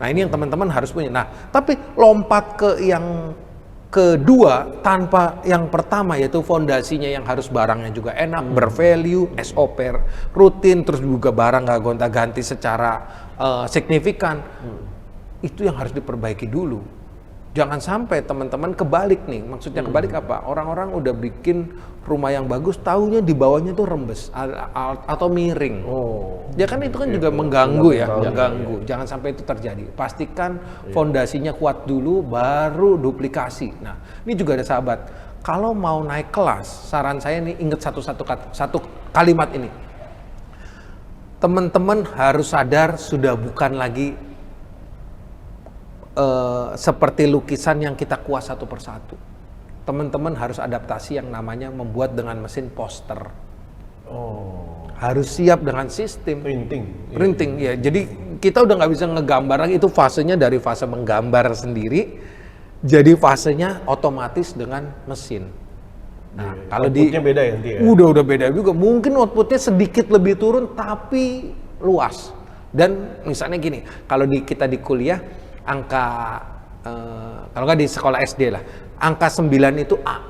Nah, ini yang teman-teman harus punya. Nah, tapi lompat ke yang kedua tanpa yang pertama, yaitu fondasinya yang harus barangnya juga enak, bervalue, SOP rutin, terus juga barang nggak gonta-ganti secara signifikan. Itu yang harus diperbaiki dulu. Jangan sampai teman-teman kebalik nih. Maksudnya kebalik apa? Orang-orang udah bikin rumah yang bagus, taunya di bawahnya tuh rembes atau miring. Ya kan itu kan juga mengganggu ya, mengganggu. Jangan sampai itu terjadi. Pastikan fondasinya kuat dulu, baru duplikasi. Nah, ini juga ada sahabat. Kalau mau naik kelas, saran saya nih ingat satu kalimat ini. Teman-teman harus sadar sudah bukan lagi seperti lukisan yang kita kuas satu persatu. Teman-teman harus adaptasi yang namanya membuat dengan mesin poster. Harus siap dengan sistem printing. Ya. Jadi kita udah nggak bisa ngegambar lagi, itu fasenya dari fase menggambar sendiri, jadi fasenya otomatis dengan mesin. Nah, kalau outputnya beda ya nanti ya? Udah beda juga. Mungkin outputnya sedikit lebih turun, tapi luas. Dan misalnya gini, kalau kita di kuliah, angka kalau nggak di sekolah SD lah, angka 9 itu A.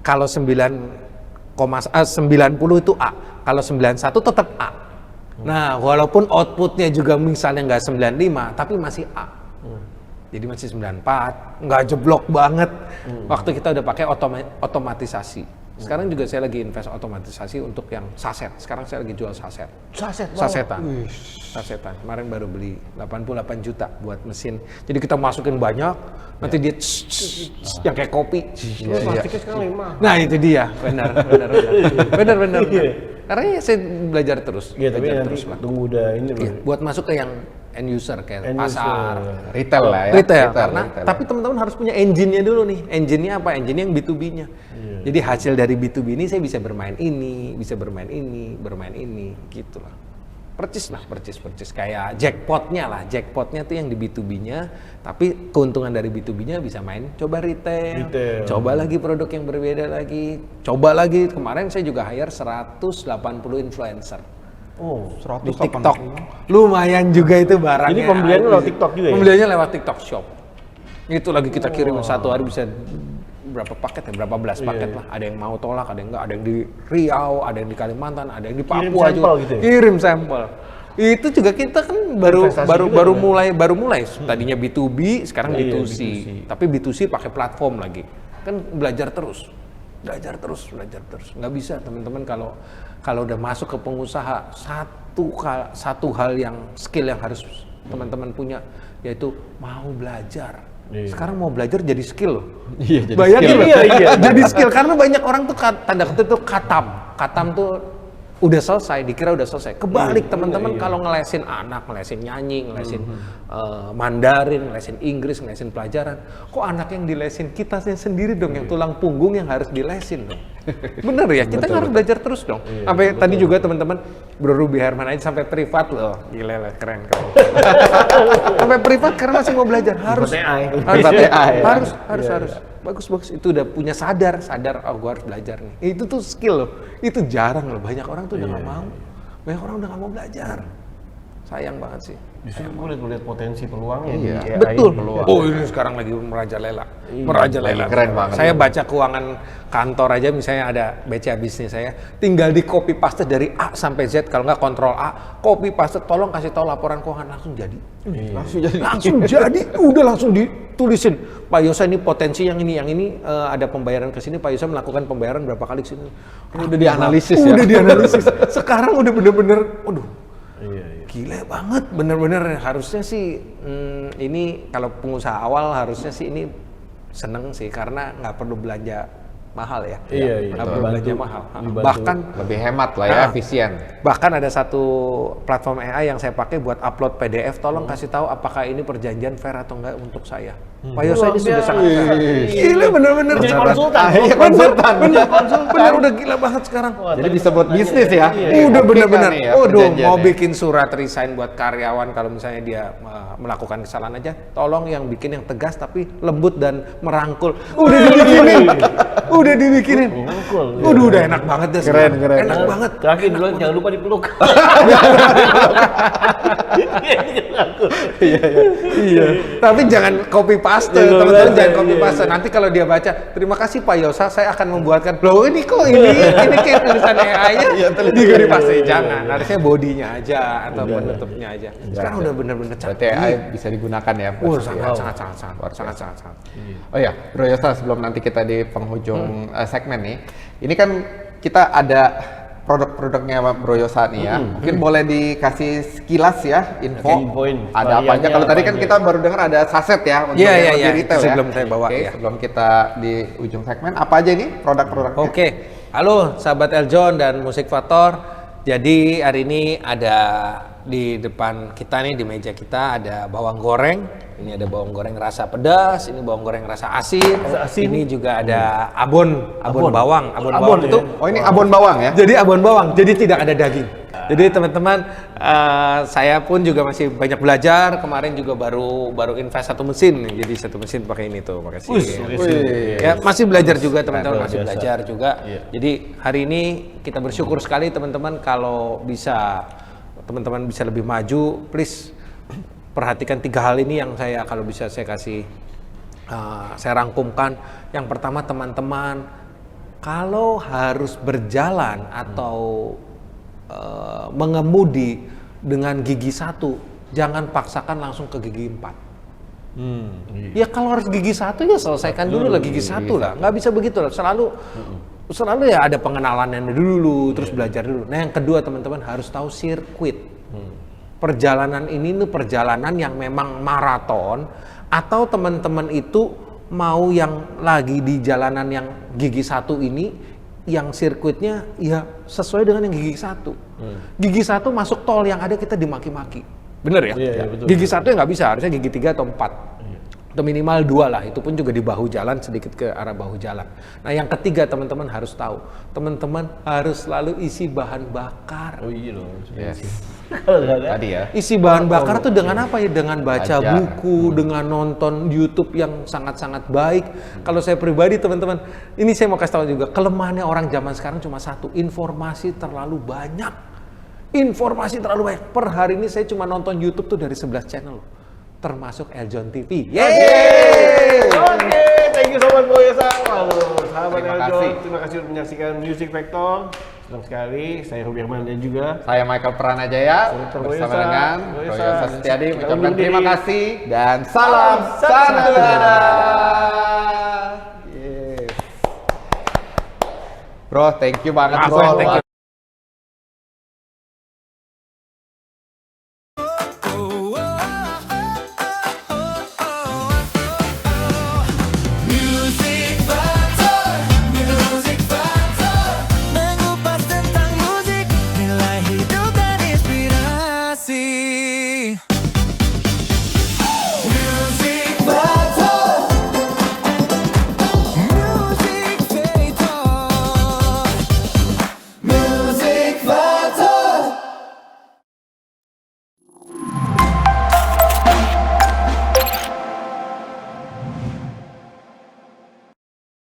Kalau 90 itu A. Kalau 91 tetap A. Nah, walaupun outputnya juga misalnya nggak 95, tapi masih A. Jadi masih 94, nggak jeblok banget. Waktu kita udah pakai otomatisasi. Sekarang juga saya lagi invest otomatisasi untuk yang saset. Sekarang saya lagi jual saset. Sasetan. Kemarin baru beli 88 juta buat mesin. Jadi kita masukin banyak, nanti dia yang kayak kopi. Plastiknya sekarang 5. Nah, itu dia. Benar. Karena ya saya belajar terus. Iya, tapi nanti tunggu udah ini buat masuk ke yang end user kayak pasar, retail lah ya. Retail. Tapi teman-teman harus punya engine-nya dulu nih. Engine-nya apa? Engine-nya yang B2B-nya. Jadi hasil dari B2B ini saya bisa bermain ini, gitulah. Percis kayak jackpotnya lah. Jackpotnya tuh yang di B2B-nya, tapi keuntungan dari B2B-nya bisa main coba retail. Coba lagi produk yang berbeda lagi. Coba lagi, kemarin saya juga hire 180 influencer. 180. Di TikTok. Lumayan juga itu barangnya. Ini pembeliannya lewat TikTok juga ya? Pembeliannya lewat TikTok Shop. Itu lagi kita kirim satu hari bisa berapa paket ya, berapa belas paket lah. Ada yang mau tolak, ada yang enggak, ada yang di Riau, ada yang di Kalimantan, ada yang di Papua juga. Gitu ya? Kirim sampel. Itu juga kita kan baru mulai. Tadinya B2B, sekarang B2C. Tapi B2C pakai platform lagi. Kan belajar terus. Nggak bisa teman-teman kalau udah masuk ke pengusaha, satu hal yang skill yang harus teman-teman punya, yaitu mau belajar. Sekarang mau belajar jadi skill loh. Bayangin loh. Jadi skill, karena banyak orang tuh tanda kutip tuh katam tuh udah selesai, dikira udah selesai. Kebalik teman-teman kalau ngelesin anak, ngelesin nyanyi, ngelesin Mandarin, ngelesin Inggris, ngelesin pelajaran, kok anak yang dilesin kita sendiri dong, yang tulang punggung yang harus dilesin dong. Bener ya, kita harus belajar terus dong. Sampai tadi juga teman-teman, Bro Ruby Herman aja sampai privat loh, gila lah, keren. Sampai privat karena masih mau belajar, harus bagus itu udah punya sadar oh gue harus belajar nih. Itu tuh skill loh, itu jarang loh, banyak orang tuh udah nggak mau, banyak orang udah nggak mau belajar, sayang banget sih. Justru gue lihat potensi peluangnya. Betul. Oh ini sekarang lagi merajalela. Keren banget. Saya baca keuangan kantor aja, misalnya ada BCA bisnis saya, tinggal di copy paste dari A sampai Z, kalau nggak kontrol A, copy paste, tolong kasih tahu laporan keuangan, langsung jadi. Langsung jadi, udah langsung ditulisin. Pak Yosa ini potensi yang ini ada pembayaran ke sini, Pak Yosa melakukan pembayaran berapa kali ke sini. Udah dianalisis ya. Udah dianalisis. Sekarang udah bener-bener, waduh. Gila banget, bener-bener harusnya sih ini kalau pengusaha awal harusnya sih ini seneng sih karena nggak perlu belanja mahal ya. Nggak perlu belanja mahal. Bahkan lebih hemat lah ya, efisien. Bahkan ada satu platform AI yang saya pakai buat upload PDF, tolong kasih tahu apakah ini perjanjian fair atau enggak untuk saya. Pak Yosa ini sudah sangat fair. Gila bener-bener. Jadi konsultan. Bener udah gila banget sekarang. Jadi bisa buat bisnis ya. Udah bener-bener. Mau bikin surat resign buat karyawan kalau misalnya dia melakukan kesalahan aja, tolong yang bikin yang tegas tapi lembut dan merangkul. Udah dibikinin. Udah enak banget deh. Keren. Enak banget. Terakhir dulu jangan lupa dipeluk. Iya. Tapi jangan copy paste, teman-teman jangan copy paste. Nanti kalau dia baca, terima kasih Pak Yosa, saya akan membuatkan. Loh ini kok ini kayak tulisan AI-nya di paste. Jangan, harusnya bodinya aja atau penutupnya aja. Sekarang udah bener-bener canggih. Berarti AI bisa digunakan ya. Sangat. Oh ya, Bro Yosa, sebelum nanti kita di penghujung segmen nih, ini kan kita ada produk-produknya Bro Yosa nih ya. Mungkin boleh dikasih sekilas ya info. Ada apa aja? Kalau tadi kan kita baru dengar ada saset ya untuk yang lebih retail ya. Sebelum saya bawa ya. Sebelum kita di ujung segmen, apa aja ini produk-produknya? Oke. Halo sahabat Eljon dan Musik Faktor. Jadi hari ini ada di depan kita nih, di meja kita ada bawang goreng. Ini ada bawang goreng rasa pedas, ini bawang goreng rasa asin. Ini juga ada abon bawang. Abon itu. Oh ini abon bawang ya? Jadi abon bawang, jadi tidak ada daging. Jadi teman-teman, saya pun juga masih banyak belajar. Kemarin juga baru invest satu mesin, jadi satu mesin pakai ini tuh. Makasih. Ya masih belajar juga teman-teman, masih belajar juga. Jadi hari ini kita bersyukur sekali teman-teman kalau bisa teman-teman bisa lebih maju. Please perhatikan 3 hal ini yang kalau bisa saya kasih, saya rangkumkan. Yang pertama teman-teman, kalau harus berjalan atau mengemudi dengan gigi 1, jangan paksakan langsung ke gigi 4. Ya kalau harus gigi 1 ya selesaikan dulu lah gigi 1 lah, nggak bisa begitu lah. Selalu ya ada pengenalannya dulu, terus belajar dulu. Nah yang kedua teman-teman harus tahu sirkuit. Perjalanan ini tuh perjalanan yang memang maraton, atau teman-teman itu mau yang lagi di jalanan yang gigi 1 ini, yang sirkuitnya ya sesuai dengan yang gigi 1. Gigi 1 masuk tol yang ada kita dimaki-maki. Bener ya? Betul. Gigi 1 ya nggak bisa, harusnya gigi 3 atau 4. Atau minimal 2 lah, itu pun juga di bahu jalan, sedikit ke arah bahu jalan. Nah yang ketiga teman-teman harus tahu, teman-teman harus selalu isi bahan bakar. Oh iya loh. Tadi ya. Isi bahan bakar tuh dengan apa ya? Dengan baca buku, dengan nonton YouTube yang sangat-sangat baik. Kalau saya pribadi teman-teman, ini saya mau kasih tahu juga, kelemahannya orang zaman sekarang cuma satu, informasi terlalu banyak. Per hari ini saya cuma nonton YouTube tuh dari 11 channel. Termasuk Eljon TV. Yeay! Oke, thank you so much Bro Yosa. Sahabat Eljon, terima kasih sudah menyaksikan Music Factor. Senang sekali, saya Ruby Herman dan juga saya Michael Pranajaya bersama dengan Bro Yosa Setiadi mengucapkan terima kasih dan salam sanada. Bro, thank you banget bro.